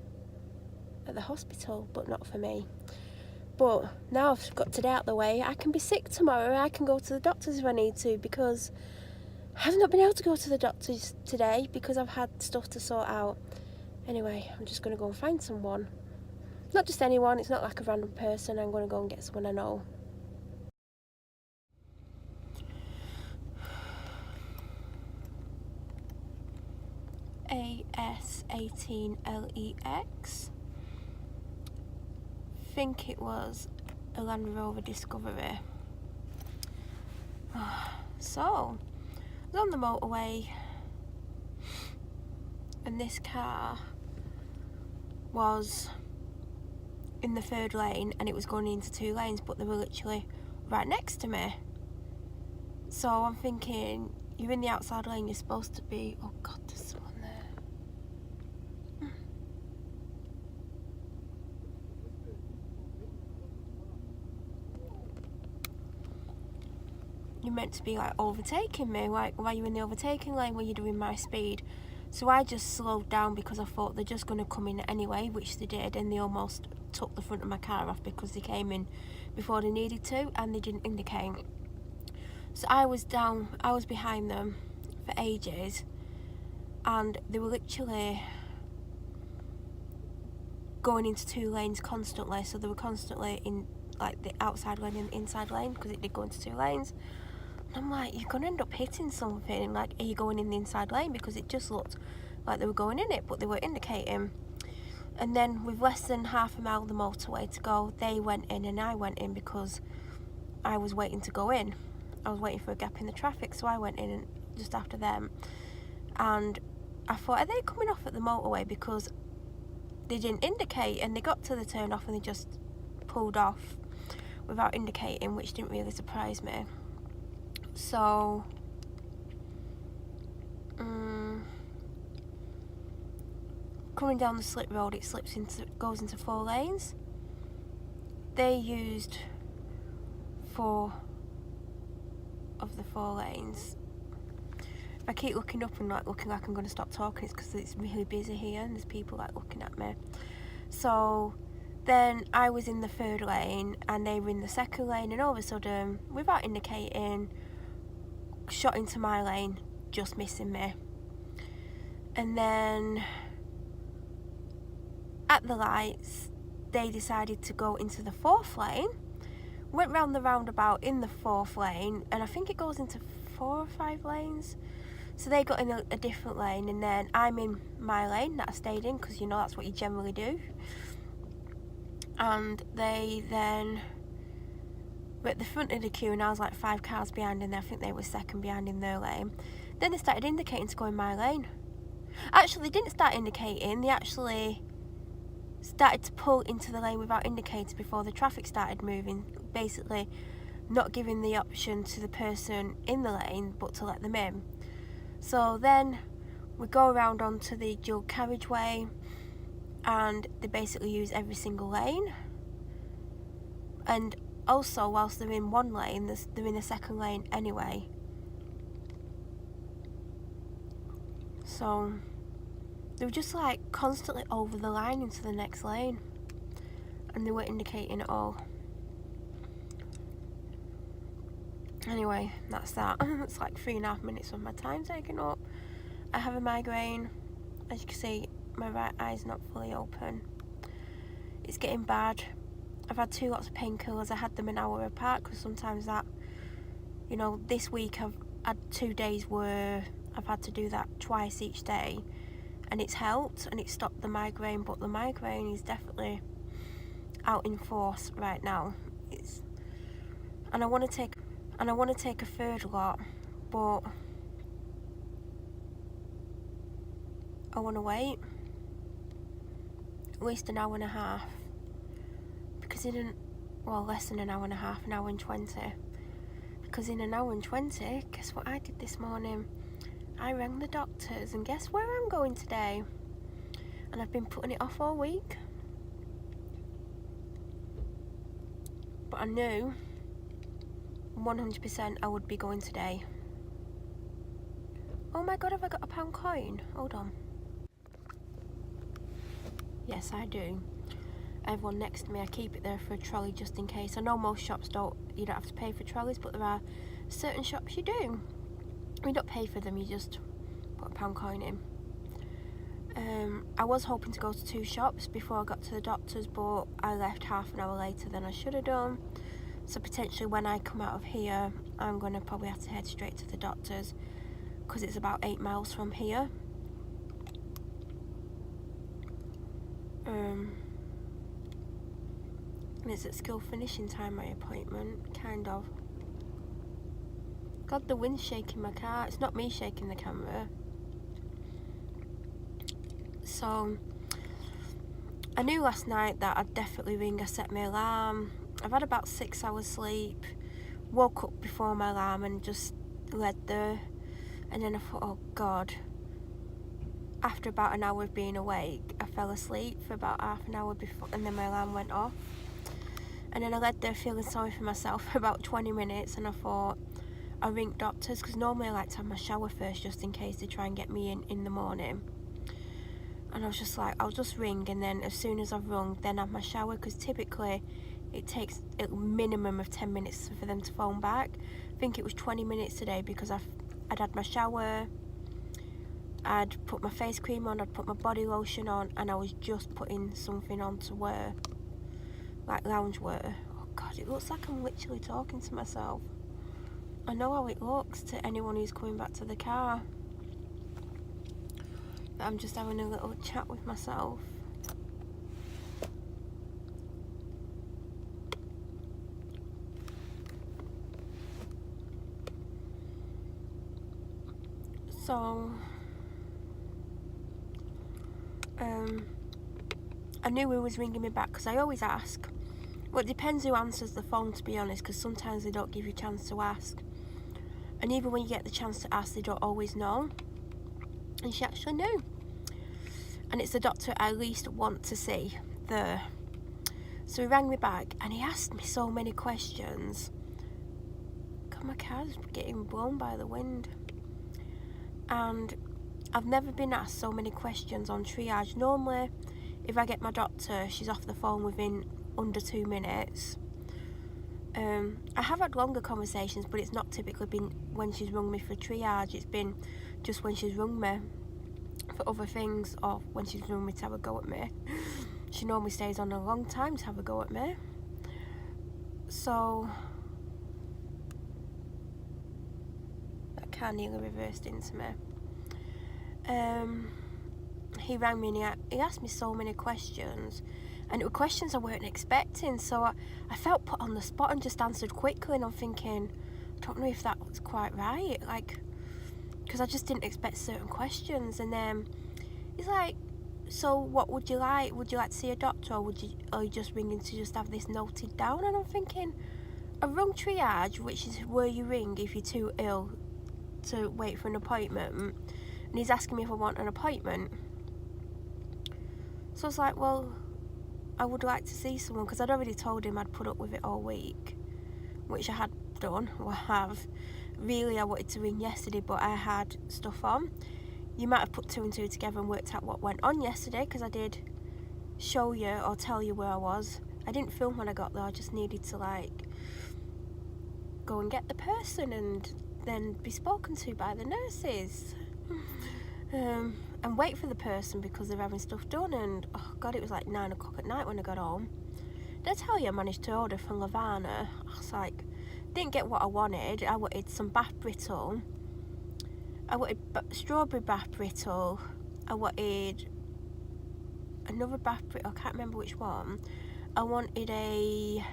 at the hospital, but not for me. But now I've got today out of the way, I can be sick tomorrow. I can go to the doctors if I need to, because I have not been able to go to the doctors today because I've had stuff to sort out. Anyway, I'm just going to go and find someone. Not just anyone, it's not like a random person. I'm going to go and get someone I know. AS18LEX. Think it was a Land Rover Discovery. So, I was on the motorway and this car was in the 3rd lane and it was going into 2 lanes, but they were literally right next to me. So I'm thinking, you're in the outside lane, you're supposed to be... Oh God, there's someone there. You're meant to be like overtaking me. Like, why are you in the overtaking lane when you're doing my speed? So I just slowed down because I thought they're just going to come in anyway, which they did, and they almost took the front of my car off because they came in before they needed to and they didn't indicate. So I was behind them for ages, and they were literally going into 2 lanes constantly. So they were constantly in like the outside lane and the inside lane, because it did go into 2 lanes. I'm like, you're gonna end up hitting something. Like, are you going in the inside lane? Because it just looked like they were going in it, but they were indicating. And then with less than half a mile of the motorway to go, they went in and I went in because I was waiting to go in. I was waiting for a gap in the traffic, so I went in just after them. And I thought, are they coming off at the motorway? Because they didn't indicate, and they got to the turn off and they just pulled off without indicating, which didn't really surprise me. So coming down the slip road, it goes into 4 lanes. They used 4 of the 4 lanes. If I keep looking up and like looking like I'm going to stop talking, it's because it's really busy here and there's people like looking at me. So then I was in the 3rd lane and they were in the 2nd lane, and all of a sudden, without indicating, shot into my lane, just missing me. And then at the lights, they decided to go into the 4th lane, went round the roundabout in the 4th lane, and I think it goes into 4 or 5 lanes. So they got in a different lane, and then I'm in my lane that I stayed in, because you know that's what you generally do. And they then were at the front of the queue, and I was like 5 cars behind, and I think they were 2nd behind in their lane. Then they started indicating to go in my lane. Actually, they didn't start indicating, they actually started to pull into the lane without indicating before the traffic started moving, basically not giving the option to the person in the lane but to let them in. So then we go around onto the dual carriageway, and they basically use every single lane. And also, whilst they're in one lane, they're in the 2nd lane anyway. So they were just like constantly over the line into the next lane, and they weren't indicating at all. Anyway, that's that. It's like 3.5 minutes of my time taken up. I have a migraine. As you can see, my right eye's not fully open. It's getting bad. I've had 2 lots of painkillers. I had them an hour apart, because sometimes that, you know, this week I've had 2 days where I've had to do that twice each day, and it's helped and it stopped the migraine, but the migraine is definitely out in force right now. And I want to take a 3rd lot, but I want to wait at least an hour and a half, because less than an hour and a half, an hour and 20, because in an hour and 20, guess what I did this morning? I rang the doctors, and guess where I'm going today? And I've been putting it off all week. but I knew 100% I would be going today. Oh my god, have I got a £1 coin? Hold on. Yes, I do. I have one next to me. I keep it there for a trolley just in case. I know most shops you don't have to pay for trolleys, but there are certain shops you do. You don't pay for them, you just put a £1 coin in. I was hoping to go to 2 shops before I got to the doctor's, but I left half an hour later than I should have done. So potentially when I come out of here, I'm going to probably have to head straight to the doctor's, because it's about 8 miles from here. And it's at school finishing time, my appointment, kind of. God, the wind's shaking my car. It's not me shaking the camera. So, I knew last night that I'd definitely ring. I set my alarm. I've had about 6 hours sleep. Woke up before my alarm and just laid there. And then I thought, oh God. After about an hour of being awake, I fell asleep for about half an hour before, and then my alarm went off. And then I laid there feeling sorry for myself for about 20 minutes, and I thought, I'll ring doctors, because normally I like to have my shower first just in case they try and get me in the morning. And I was just like, I'll just ring, and then as soon as I've rung, then have my shower, because typically it takes a minimum of 10 minutes for them to phone back. I think it was 20 minutes today, because I'd had my shower, I'd put my face cream on, I'd put my body lotion on, and I was just putting something on to wear, like lounge wear. Oh God, it looks like I'm literally talking to myself. I know how it looks to anyone who's coming back to the car. But I'm just having a little chat with myself. So, I knew he was ringing me back, because I always ask. Well, it depends who answers the phone, to be honest, because sometimes they don't give you a chance to ask. And even when you get the chance to ask, they don't always know. And she actually knew. And it's the doctor I least want to see there. So he rang me back and he asked me so many questions. God, my car's getting blown by the wind. And I've never been asked so many questions on triage. Normally, if I get my doctor, she's off the phone within under 2 minutes. I have had longer conversations, but it's not typically been when she's rung me for triage. It's been just when she's rung me for other things, or when she's rung me to have a go at me. She normally stays on a long time to have a go at me. So that car nearly reversed into me. He rang me and he asked me so many questions, and it were questions I weren't expecting, so I felt put on the spot and just answered quickly, and I'm thinking, I don't know if that was quite right, like, because I just didn't expect certain questions. And then he's like, so what would you like? Would you like to see a doctor, or are you just ringing to just have this noted down? And I'm thinking, a rung triage, which is where you ring if you're too ill to wait for an appointment, and he's asking me if I want an appointment. So I was like, well, I would like to see someone, because I'd already told him I'd put up with it all week, which I had done, or have. Really, I wanted to ring yesterday, but I had stuff on. You might have put 2 and 2 together and worked out what went on yesterday, because I did show you or tell you where I was. I didn't film when I got there, I just needed to like go and get the person and then be spoken to by the nurses. And wait for the person because they're having stuff done. And oh God, it was like 9 o'clock at night when I got home. Did I tell you I managed to order from Lavana? I was like, didn't get what I wanted. I wanted some Bath Brittle. I wanted strawberry Bath Brittle. I wanted another Bath Brittle, I can't remember which one. I wanted a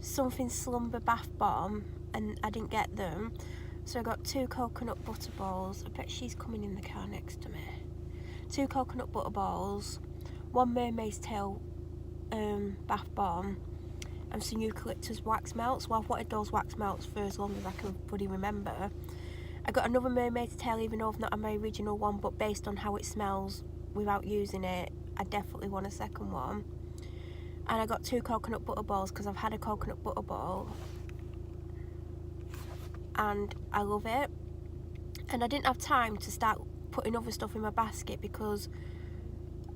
something slumber bath bomb, and I didn't get them. So I got 2 coconut butter balls. I bet she's coming in the car next to me. 2 coconut butter balls, 1 mermaid's tail bath bomb, and some eucalyptus wax melts. Well, I've wanted those wax melts for as long as I can bloody remember. I got another mermaid's tail, even though I've not had my original one, but based on how it smells without using it, I definitely want a second one. and I got 2 coconut butter balls because I've had a coconut butter ball and I love it. And I didn't have time to start putting other stuff in my basket because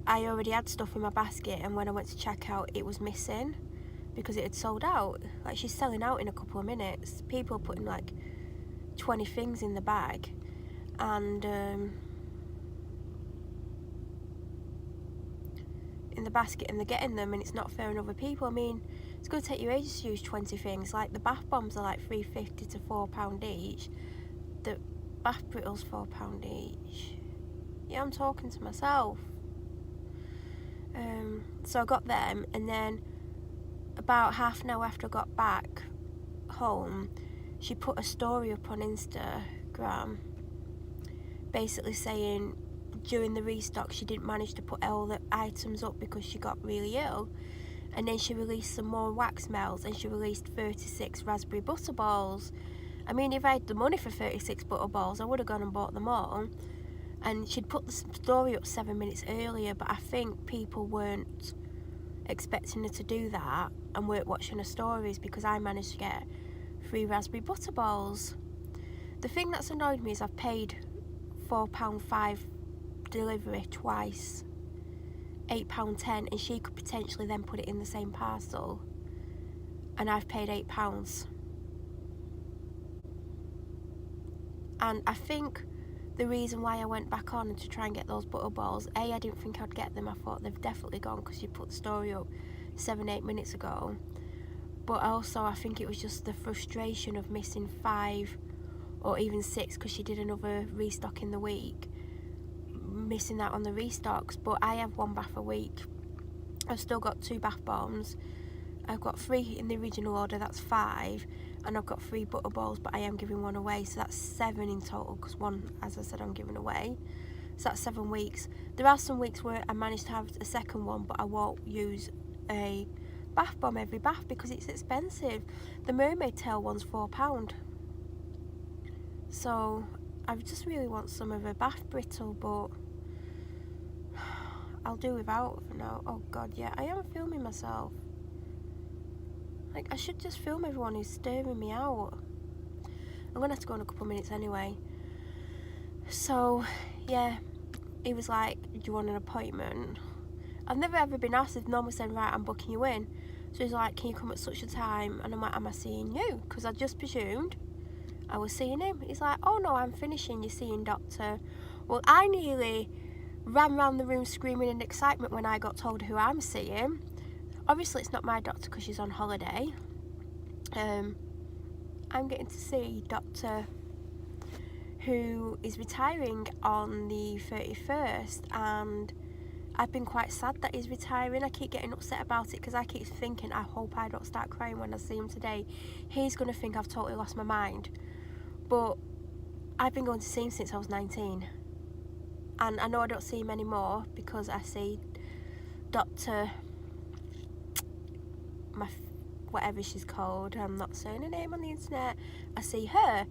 I already had stuff in my basket, and when I went to check out it was missing because it had sold out. Like, she's selling out in a couple of minutes. People are putting like 20 things in the bag, and in the basket, and they're getting them, and it's not fair on other people. I mean, it's going to take you ages to use 20 things. Like, the bath bombs are like £3.50 to £4 each. The bath brittles £4 each. Yeah, I'm talking to myself. So I got them, and then about half an hour after I got back home, she put a story up on Instagram basically saying during the restock she didn't manage to put all the items up because she got really ill, and then she released some more wax melts, and she released 36 raspberry butterballs. I mean, if I had the money for 36 butterballs I would have gone and bought them all. And she'd put the story up 7 minutes earlier, but I think people weren't expecting her to do that and weren't watching her stories because I managed to get 3 raspberry butterballs. The thing that's annoyed me is I've paid £4.5 delivery twice, £8.10, and she could potentially then put it in the same parcel, and I've paid £8. And I think the reason why I went back on to try and get those butterballs, A, I didn't think I'd get them. I thought they've definitely gone because you put the story up 7-8 minutes ago. But also I think it was just the frustration of missing 5 or even 6 because she did another restock in the week, missing that on the restocks. But I have 1 bath a week. I've still got 2 bath bombs. I've got 3 in the original order, that's 5, and I've got 3 butterballs, but I am giving 1 away, so that's 7 in total, because 1, as I said, I'm giving away. So that's 7 weeks. There are some weeks where I managed to have a second one, but I won't use a bath bomb every bath because it's expensive. The mermaid tail one's £4. So I just really want some of a bath brittle, but I'll do without for now. Oh god, yeah, I am filming myself. Like, I should just film everyone who's staring me out. I'm gonna have to go in a couple of minutes anyway. So, yeah, he was like, do you want an appointment? I've never ever been asked. They've normally said, right, I'm booking you in. So he's like, can you come at such a time? And I'm like, am I seeing you? Because I just presumed I was seeing him. He's like, oh no, I'm finishing, you're seeing doctor. Well, I nearly ran round the room screaming in excitement when I got told who I'm seeing. Obviously it's not my doctor because she's on holiday. I'm getting to see Doctor who is retiring on the 31st, and I've been quite sad that he's retiring. I keep getting upset about it because I keep thinking, I hope I don't start crying when I see him today. He's going to think I've totally lost my mind. But I've been going to see him since I was 19. And I know I don't see him anymore because I see Dr. whatever she's called, I'm not saying her name on the internet. I see her,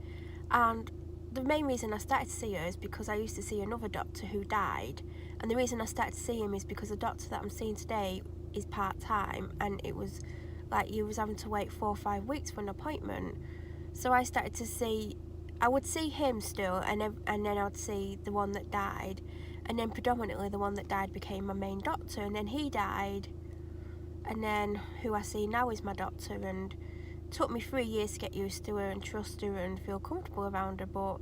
and the main reason I started to see her is because I used to see another doctor who died, and the reason I started to see him is because the doctor that I'm seeing today is part-time, and it was like you was having to wait 4 or 5 weeks for an appointment. So I started to see, I would see him still, and then I'd see the one that died, and then predominantly the one that died became my main doctor, and then he died, and then who I see now is my doctor. And it took me 3 years to get used to her and trust her and feel comfortable around her, but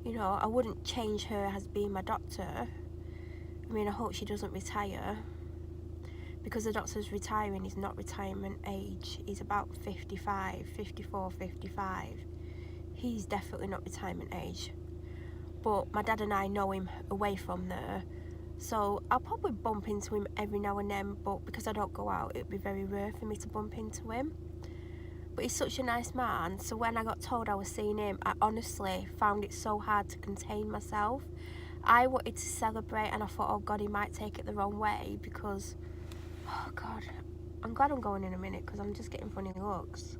you know, I wouldn't change her as being my doctor. I mean, I hope she doesn't retire, because the doctor's retiring is not retirement age. He's about 55, 54, 55. He's definitely not retirement age. But my dad and I know him away from there, so I'll probably bump into him every now and then, but because I don't go out, it'd be very rare for me to bump into him. But he's such a nice man, so when I got told I was seeing him, I honestly found it so hard to contain myself. I wanted to celebrate, and I thought, oh god, he might take it the wrong way, because, oh god, I'm glad I'm going in a minute because I'm just getting funny looks.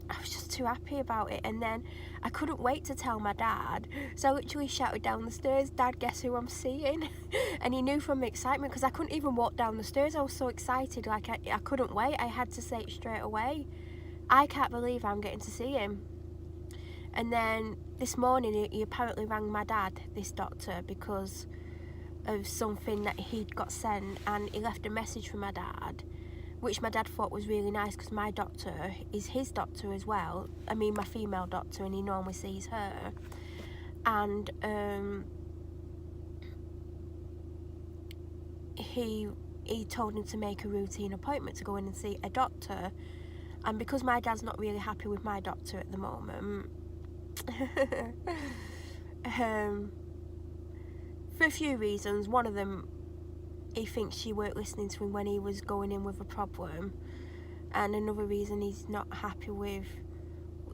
I was just too happy about it. And then I couldn't wait to tell my dad, so I literally shouted down the stairs, "Dad, guess who I'm seeing?" And he knew from the excitement, because I couldn't even walk down the stairs. I was so excited, like I couldn't wait. I had to say it straight away. I can't believe I'm getting to see him. And then this morning he apparently rang my dad, this doctor, because of something that he'd got sent, and he left a message for my dad, which my dad thought was really nice, because my doctor is his doctor as well. I mean, my female doctor, and he normally sees her. And he told him to make a routine appointment to go in and see a doctor. And because my dad's not really happy with my doctor at the moment, for a few reasons. One of them, he thinks she weren't listening to him when he was going in with a problem, and another reason, he's not happy with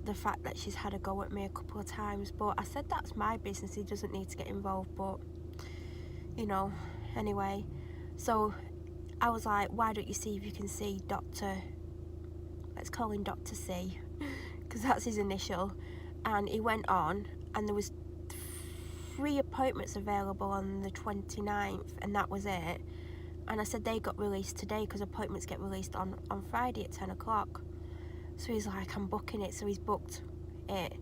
the fact that she's had a go at me a couple of times. But I said that's my business, he doesn't need to get involved. But you know, anyway, so I was like, why don't you see if you can see Dr. let's call him Dr. C, because that's his initial. And he went on, and there was 3 appointments available on the 29th, and that was it. And I said they got released today, because appointments get released on Friday at 10 o'clock. So he's like, I'm booking it. So he's booked it.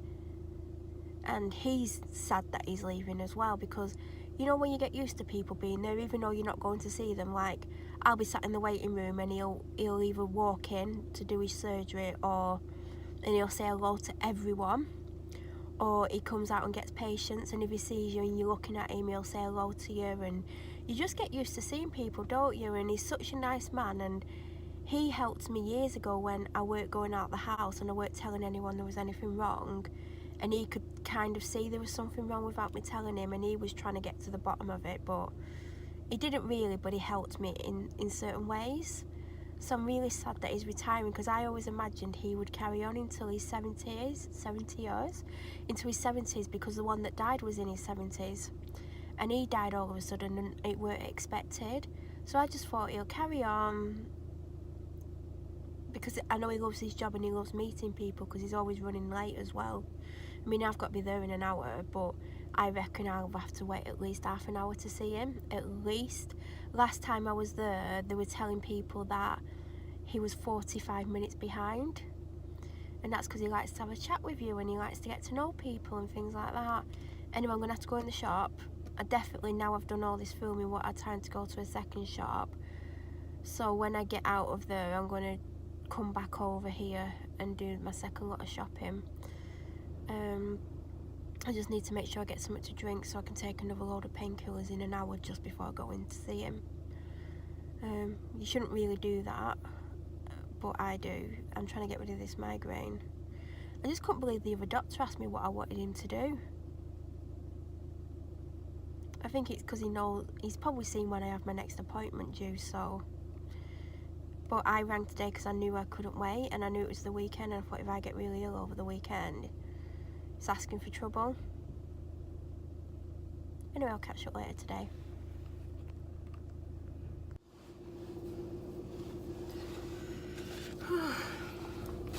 And he's sad that he's leaving as well, because you know when you get used to people being there, even though you're not going to see them, like I'll be sat in the waiting room and he'll either walk in to do his surgery, and he'll say hello to everyone, or he comes out and gets patients, and if he sees you and you're looking at him, he'll say hello to you. And you just get used to seeing people, don't you? And he's such a nice man, and he helped me years ago when I weren't going out the house and I weren't telling anyone there was anything wrong, and he could kind of see there was something wrong without me telling him, and he was trying to get to the bottom of it, but he didn't really, but he helped me in certain ways. So I'm really sad that he's retiring, because I always imagined he would carry on until his 70 years, into his 70s, because the one that died was in his 70s, and he died all of a sudden, and it weren't expected. So I just thought he'll carry on, because I know he loves his job and he loves meeting people, because he's always running late as well. I mean, I've got to be there in an hour, but I reckon I'll have to wait at least half an hour to see him, at least. Last time I was there, they were telling people that he was 45 minutes behind, and that's because he likes to have a chat with you, and he likes to get to know people and things like that. Anyway, I'm going to have to go in the shop. I definitely, now I've done all this filming, won't have time to go to a second shop. So when I get out of there, I'm going to come back over here and do my second lot of shopping. I just need to make sure I get something to drink so I can take another load of painkillers in an hour just before I go in to see him. You shouldn't really do that, but I do. I'm trying to get rid of this migraine. I just couldn't believe the other doctor asked me what I wanted him to do. I think it's because he's probably seen when I have my next appointment due, so. But I rang today because I knew I couldn't wait, and I knew it was the weekend, and I thought if I get really ill over the weekend, it's asking for trouble. Anyway, I'll catch up later today.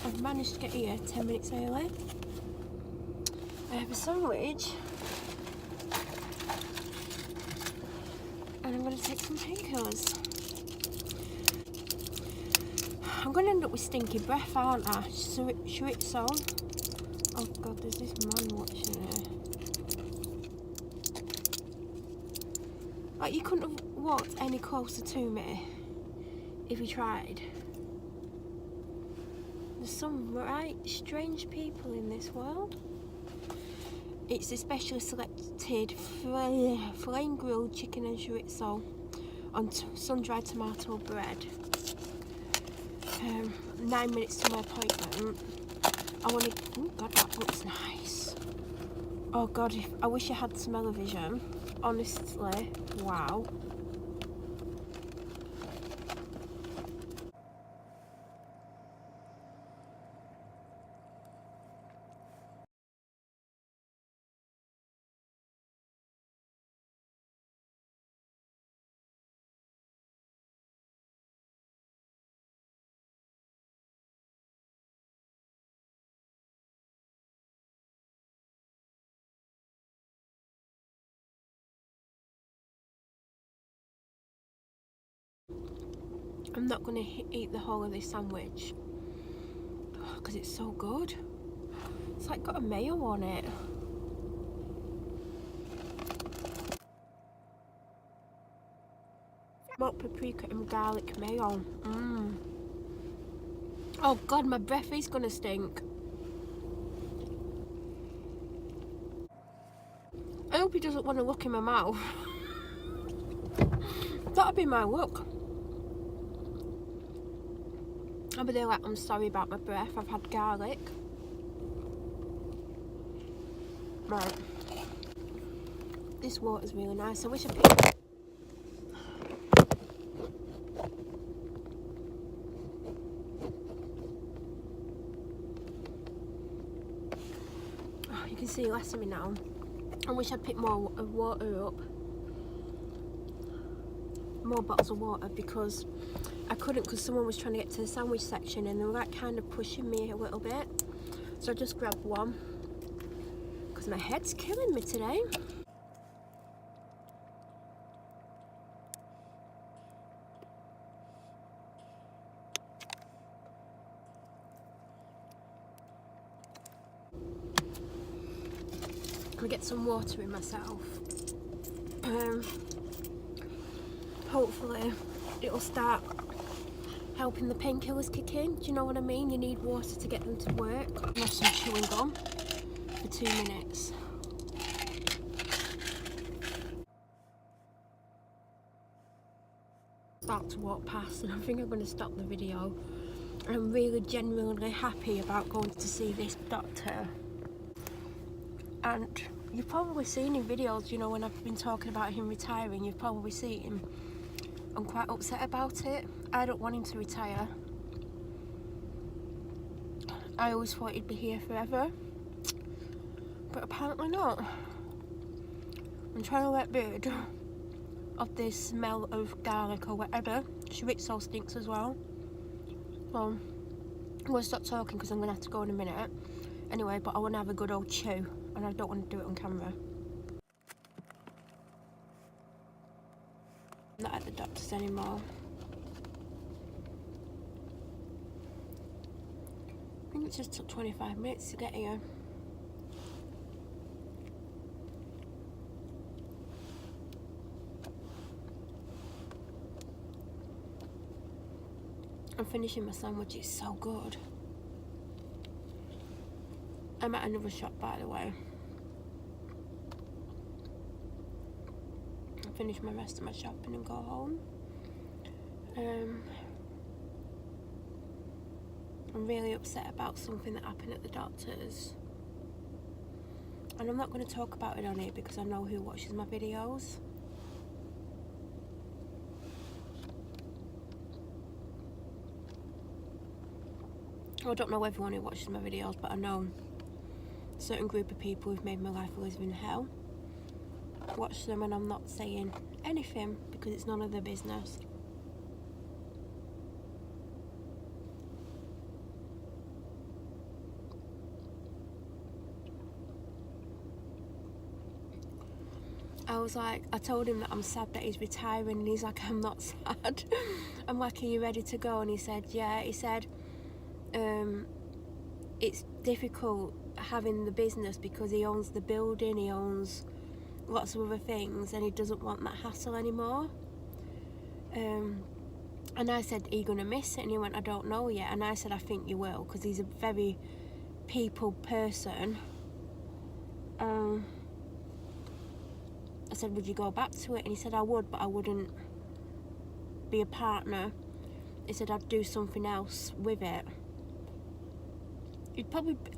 I've managed to get here 10 minutes early. I have a sandwich, and I'm going to take some painkillers. I'm going to end up with stinky breath, aren't I? Chorizo. Oh God, there's this man watching here. Like, you couldn't have walked any closer to me if you tried. There's some right strange people in this world. It's especially selected flame grilled chicken and chorizo on sun-dried tomato bread. 9 minutes to my appointment. Oh God, that looks nice. Oh God, I wish I had smell-o-vision. Honestly, wow. I'm not going to eat the whole of this sandwich because it's so good. It's like got a mayo on it. Smoked paprika and garlic mayo. Oh god, my breath is gonna stink. I hope he doesn't want to look in my mouth. That'd be my look. I'll be there like, I'm sorry about my breath, I've had garlic. Right. This water's really nice. I wish I picked... Oh, you can see less of me now. I wish I'd picked more water up. More bottles of water, because I couldn't, because someone was trying to get to the sandwich section and they were like kind of pushing me a little bit. So I just grabbed one because my head's killing me today. I'm gonna get some water in myself. Hopefully it'll start helping the painkillers kick in. Do you know what I mean? You need water to get them to work. I have some chewing gum for 2 minutes. About to walk past and I think I'm going to stop the video. I'm really genuinely happy about going to see this doctor. And you've probably seen in videos, you know, when I've been talking about him retiring, you've probably seen him. I'm quite upset about it. I don't want him to retire. I always thought he'd be here forever, but apparently not. I'm trying to let rid of this smell of garlic or whatever. Chorizo stinks as well. Well, I'm going to stop talking because I'm going to have to go in a minute. Anyway, but I want to have a good old chew and I don't want to do it on camera. I'm not at the doctor's anymore. I think it just took 25 minutes to get here. I'm finishing my sandwich, it's so good. I'm at another shop, by the way. I'll finish my rest of my shopping and go home. I'm really upset about something that happened at the doctor's. And I'm not going to talk about it on here because I know who watches my videos. I don't know everyone who watches my videos, but I know a certain group of people who've made my life a living hell. Watch them, and I'm not saying anything because it's none of their business. I told him that I'm sad that he's retiring, and he's like, I'm not sad. I'm like, are you ready to go? And he said, yeah. He said, it's difficult having the business because he owns the building, he owns lots of other things, and he doesn't want that hassle anymore. And I said, are you going to miss it? And he went, I don't know yet. And I said, I think you will, because he's a very people person. I said, would you go back to it? And he said, I would, but I wouldn't be a partner. He said, I'd do something else with it.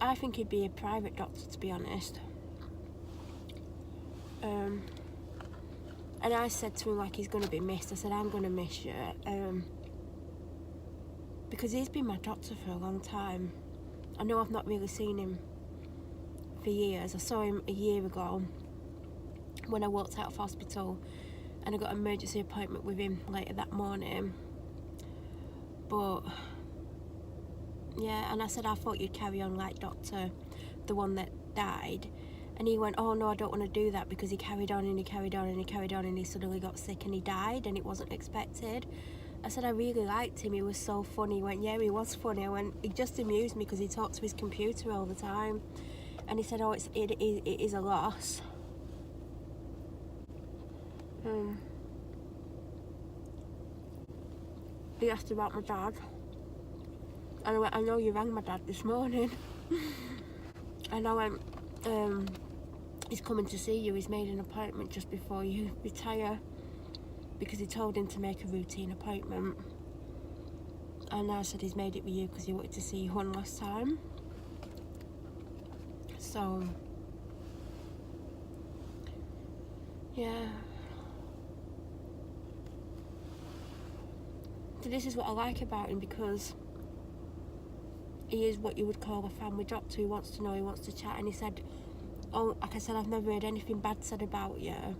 I think he'd be a private doctor, to be honest. And I said to him, like, he's going to be missed. I said, I'm going to miss you. Because he's been my doctor for a long time. I know I've not really seen him for years. I saw him a year ago when I walked out of hospital, and I got an emergency appointment with him later that morning. But yeah, and I said, I thought you'd carry on like Doctor, the one that died. And he went, oh no, I don't want to do that, because he carried on and he carried on and he carried on, and he suddenly got sick and he died, and it wasn't expected. I said I really liked him, he was so funny. He went, yeah, he was funny. I went, he just amused me because he talked to his computer all the time. And he said, oh, it is a loss. He asked about my dad. And I went, I know you rang my dad this morning. And I went, he's coming to see you. He's made an appointment just before you retire, because he told him to make a routine appointment. And I said he's made it with you because he wanted to see you one last time. So, yeah. So this is what I like about him, because he is what you would call a family doctor who wants to know, he wants to chat. And he said, oh, like I said, I've never heard anything bad said about you.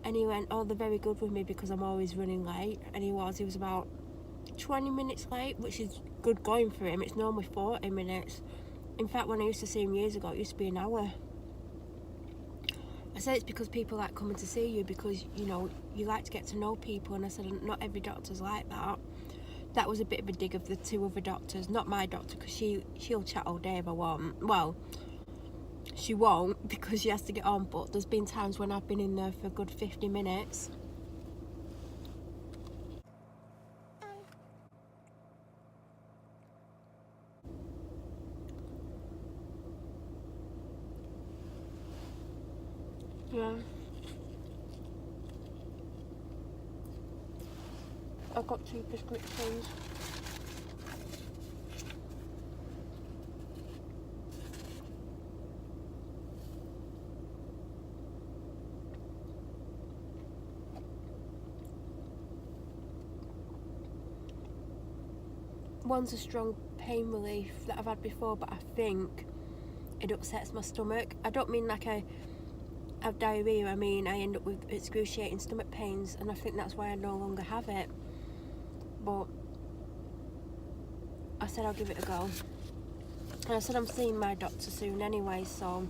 And he went, oh, they're very good with me because I'm always running late. And he was about 20 minutes late, which is good going for him. It's normally 40 minutes. In fact, when I used to see him years ago, it used to be an hour. I said it's because people like coming to see you because, you know, you like to get to know people. And I said, not every doctor's like that. That was a bit of a dig of the two other doctors. Not my doctor, because she'll chat all day if I want. Well, she won't because she has to get on, but there's been times when I've been in there for a good 50 minutes. Yeah. I've got 2 prescriptions. One's a strong pain relief that I've had before, but I think it upsets my stomach. I don't mean like I have diarrhea, I mean I end up with excruciating stomach pains, and I think that's why I no longer have it. But I said I'll give it a go. And I said I'm seeing my doctor soon anyway, so.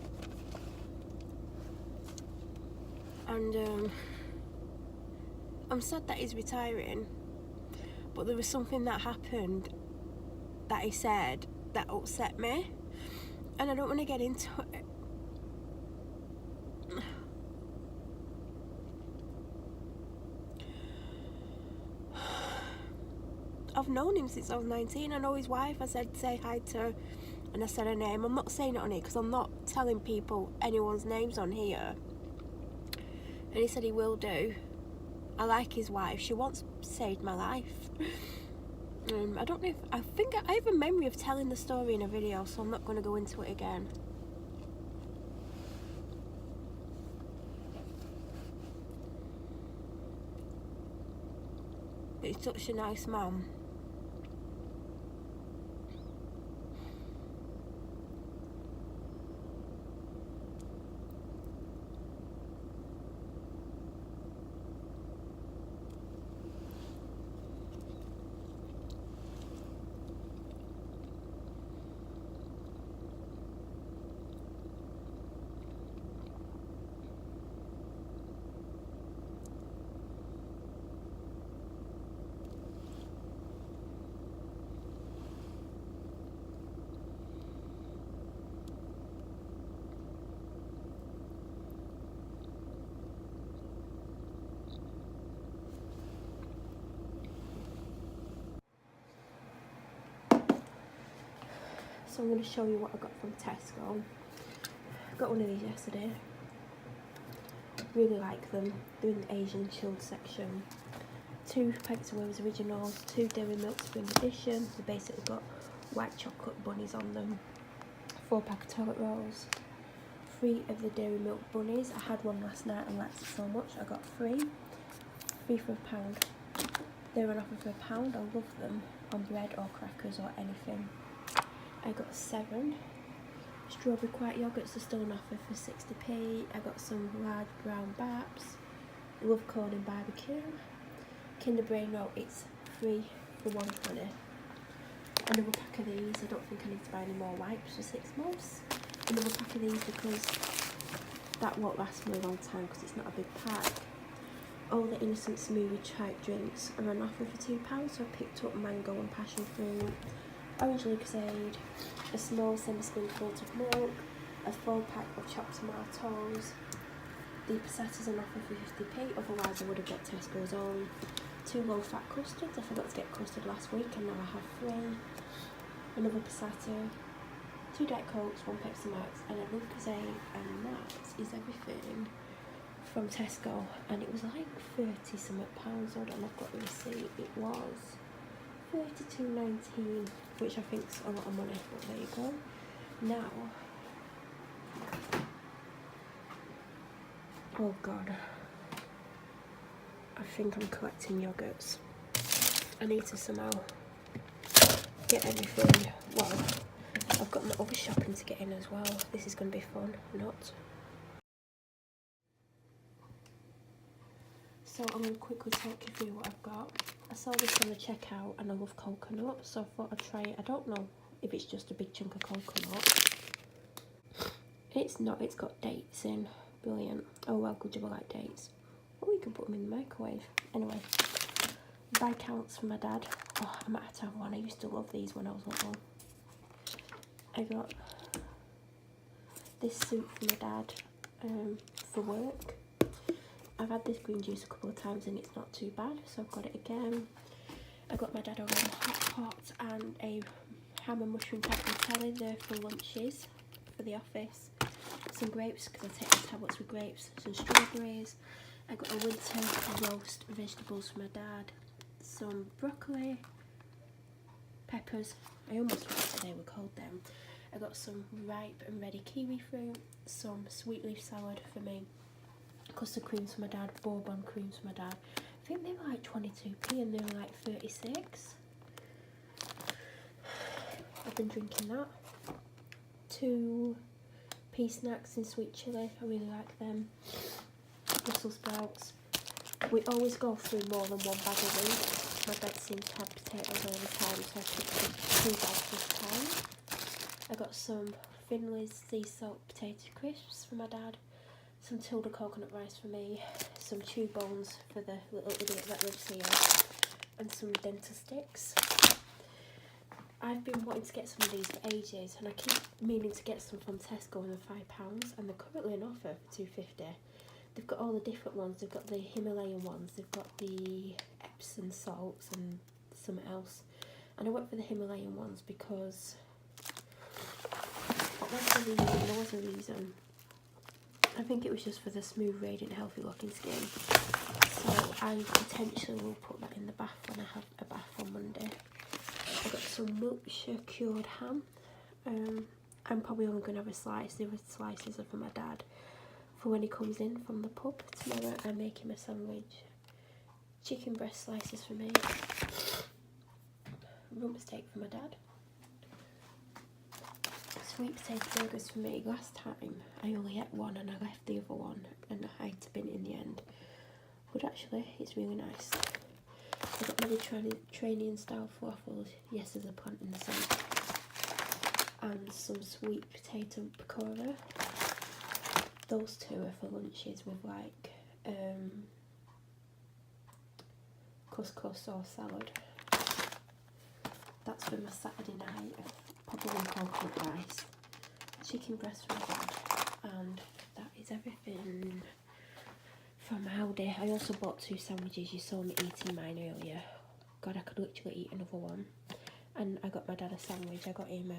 And I'm sad that he's retiring, but there was something that happened that he said that upset me, and I don't want to get into it. I've known him since I was 19. I know his wife. I said say hi to her, and I said her name. I'm not saying it on here because I'm not telling people anyone's names on here. And he said he will do. I like his wife. She once saved my life. I don't know if, I think I have a memory of telling the story in a video, so I'm not going to go into it again. But he's such a nice man. So I'm going to show you what I got from Tesco. I got one of these yesterday. Really like them. They're in the Asian chilled section. 2 packs of Wales Originals, 2 Dairy Milk Spring Edition. They basically got white chocolate bunnies on them. 4 pack of toilet rolls. 3 of the Dairy Milk bunnies. I had one last night and liked it so much. I got 3. 3 for £1. They were on offer for £1. I love them on bread or crackers or anything. I got 7 strawberry quiet yogurts are still on offer for 60p. I got some large brown baps. Love corn and barbecue. Kinder Bueno, it's 3 for £1.20. Another pack of these. I don't think I need to buy any more wipes for 6 months. Another pack of these because that won't last me a long time because it's not a big pack. all the innocent smoothie type drinks are on offer for £2, so I picked up mango and passion fruit, orange Lucozade, a small semi-spoonful of milk, a full pack of chopped tomatoes. The passetta's on offer for 50p, otherwise I would have got Tesco's own. 2 low-fat custards, I forgot to get custard last week and now I have 3. Another passetta, 2 Diet Cokes, 1 Pepsi Max and a Lucozade, and that is everything from Tesco, and it was like 30 something pounds. Hold on, I've got the receipt. It was £32.19, which I think's a lot of money, but there you go. Now, oh god, I think I'm collecting yogurts. I need to somehow get everything. Well, I've got my other shopping to get in as well. This is going to be fun, not. So I'm going to quickly talk you through what I've got. I saw this on the checkout and I love coconut, so I thought I'd try it. I don't know if it's just a big chunk of coconut. It's not, it's got dates in. Brilliant. Oh well, good job, I like dates. Oh, you can put them in the microwave. Anyway, Viscounts for my dad. Oh, I might have to have one. I used to love these when I was little. I got this suit for my dad for work. I've had this green juice a couple of times and it's not too bad, so I've got it again. I got my dad a hot pot and a ham and mushroom tagliatelle. They're for lunches for the office. Some grapes, because I take the tablets with grapes. Some strawberries. I got a winter roast vegetables for my dad. Some broccoli, peppers. I almost forgot they were called them. I got some ripe and ready kiwi fruit. Some sweet leaf salad for me. Custard creams for my dad, bourbon creams for my dad. I think they were like 22p and they were like 36. I've been drinking that. 2 pea snacks in sweet chilli, I really like them. Brussels sprouts. We always go through more than 1 bag a week. My dad seems to have potatoes all the time, so I picked 2 bags this time. I got some Finley's sea salt potato crisps for my dad. Some Tilda coconut rice for me, some chew bones for the little idiot that lives here, and some dental sticks. I've been wanting to get some of these for ages, and I keep meaning to get some from Tesco and they're £5, and they're currently on offer for £2.50. They've got all the different ones. They've got the Himalayan ones, they've got the Epsom salts and something else. And I went for the Himalayan ones because what was the reason? There was a reason. I think it was just for the smooth, radiant, healthy looking skin. So I potentially will put that in the bath when I have a bath on Monday. I got some Wiltshire cured ham. I'm probably only going to have a slice. The other slices are for my dad for when he comes in from the pub tomorrow. I make him a sandwich. Chicken breast slices for me. Rump steak for my dad. Sweet potato burgers for me. Last time I only ate one and I left the other one and I had to bin it in the end. But actually it's really nice. I got Mediterranean style falafels. Yes, there's a plant in the centre. And some sweet potato pakora. Those 2 are for lunches with like couscous or salad. That's for my Saturday night. Probably coconut rice, chicken breast for my dad, and that is everything from Aldi. I also bought 2 sandwiches. You saw me eating mine earlier. God, I could literally eat another one. And I got my dad a sandwich. I got him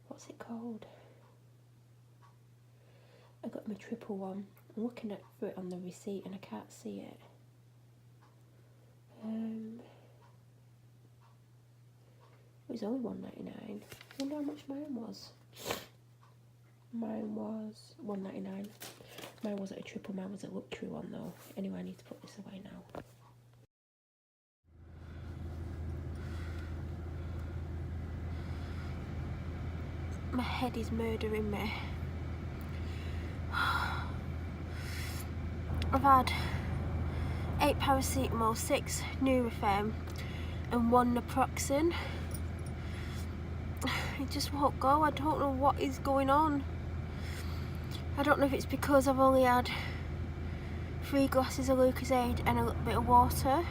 what's it called? I got him a triple one. I'm looking for it on the receipt and I can't see it. It was only £1.99. I wonder how much mine was. Mine was £1.99. Mine wasn't a triple, mine was a luxury one though. Anyway, I need to put this away now. My head is murdering me. I've had 8 paracetamol, 6 Nurofen and 1 naproxen. It just won't go. I don't know what is going on. I don't know if it's because I've only had 3 glasses of Lucozade and a little bit of water,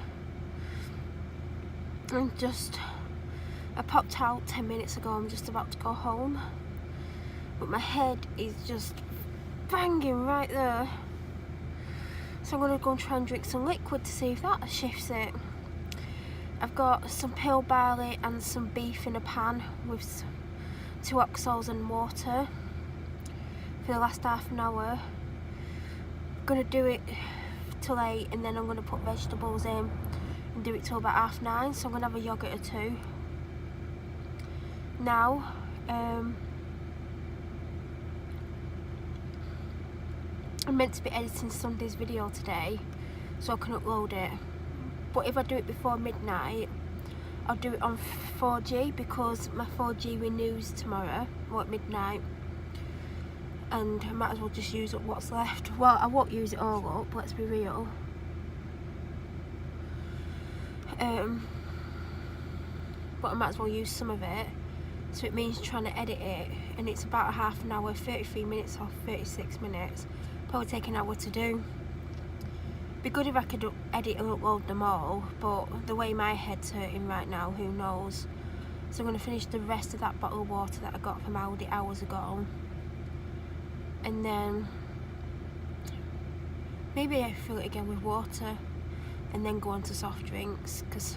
and I popped out 10 minutes ago. I'm just about to go home, but my head is just banging right there, so I'm going to go and try and drink some liquid to see if that shifts it. I've got some pale barley and some beef in a pan with 2 oxals and water for the last half an hour. I'm going to do it till 8, and then I'm going to put vegetables in and do it till about 9:30, so I'm going to have a yoghurt or 2. Now, I'm meant to be editing Sunday's video today so I can upload it, but if I do it before midnight, I'll do it on 4G because my 4G renews tomorrow, or at midnight, and I might as well just use up what's left. Well, I won't use it all up, let's be real. But I might as well use some of it, so it means trying to edit it, and it's about a half an hour, 33 minutes or 36 minutes, probably take an hour to do. Be good if I could edit and upload them all, but the way my head's hurting right now, who knows. So I'm going to finish the rest of that bottle of water that I got from Aldi hours ago, and then maybe I fill it again with water and then go on to soft drinks, because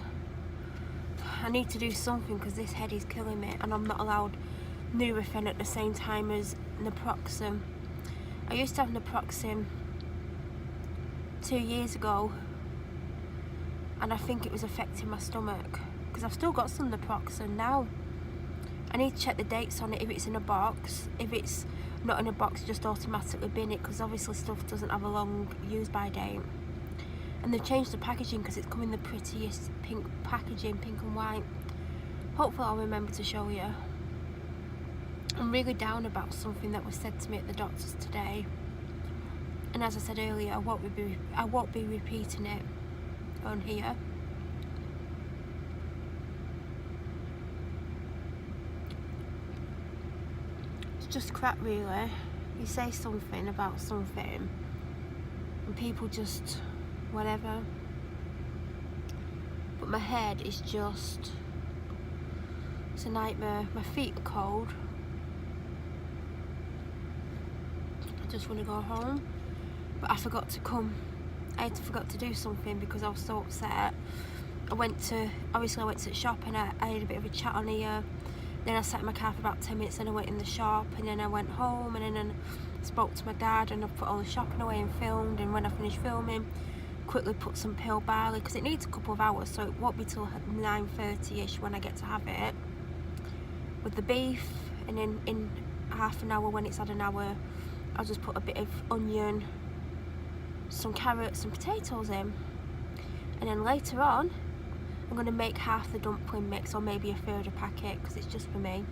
I need to do something, because this head is killing me, and I'm not allowed Nurofen at the same time as naproxen. I used to have naproxen 2 years ago, and I think it was affecting my stomach, because I've still got some naproxen now. I need to check the dates on it, if it's in a box. If it's not in a box, just automatically bin it, because obviously stuff doesn't have a long use by date. And they've changed the packaging because it's come in the prettiest pink packaging, pink and white. Hopefully I'll remember to show you. I'm really down about something that was said to me at the doctor's today, and as I said earlier, I won't be repeating it on here. It's just crap, really. You say something about something and people just whatever. But my head is just, it's a nightmare. My feet are cold. I just want to go home, but I forgot to come. I forgot to do something because I was so upset. I went to the shop, and I had a bit of a chat on here. Then I sat in my car for about 10 minutes, and I went in the shop, and then I went home, and then I spoke to my dad, and I put all the shopping away and filmed. And when I finished filming, quickly put some pale barley, because it needs a couple of hours, so it won't be till 9:30ish when I get to have it, with the beef. And then in half an hour, when it's had an hour, I'll just put a bit of onion, some carrots and potatoes in. And then later on, I'm going to make half the dumpling mix, or maybe a third a packet, because it's just for me.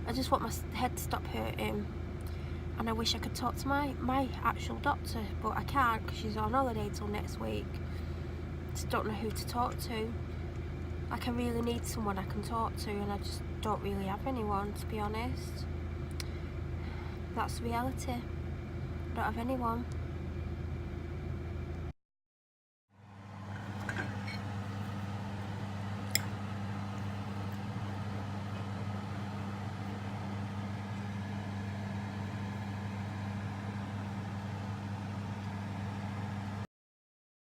I just want my head to stop hurting, and I wish I could talk to my actual doctor, but I can't because she's on holiday till next week. Just don't know who to talk to. Like, I really need someone I can talk to, and I just don't really have anyone, to be honest. That's the reality. I don't have anyone.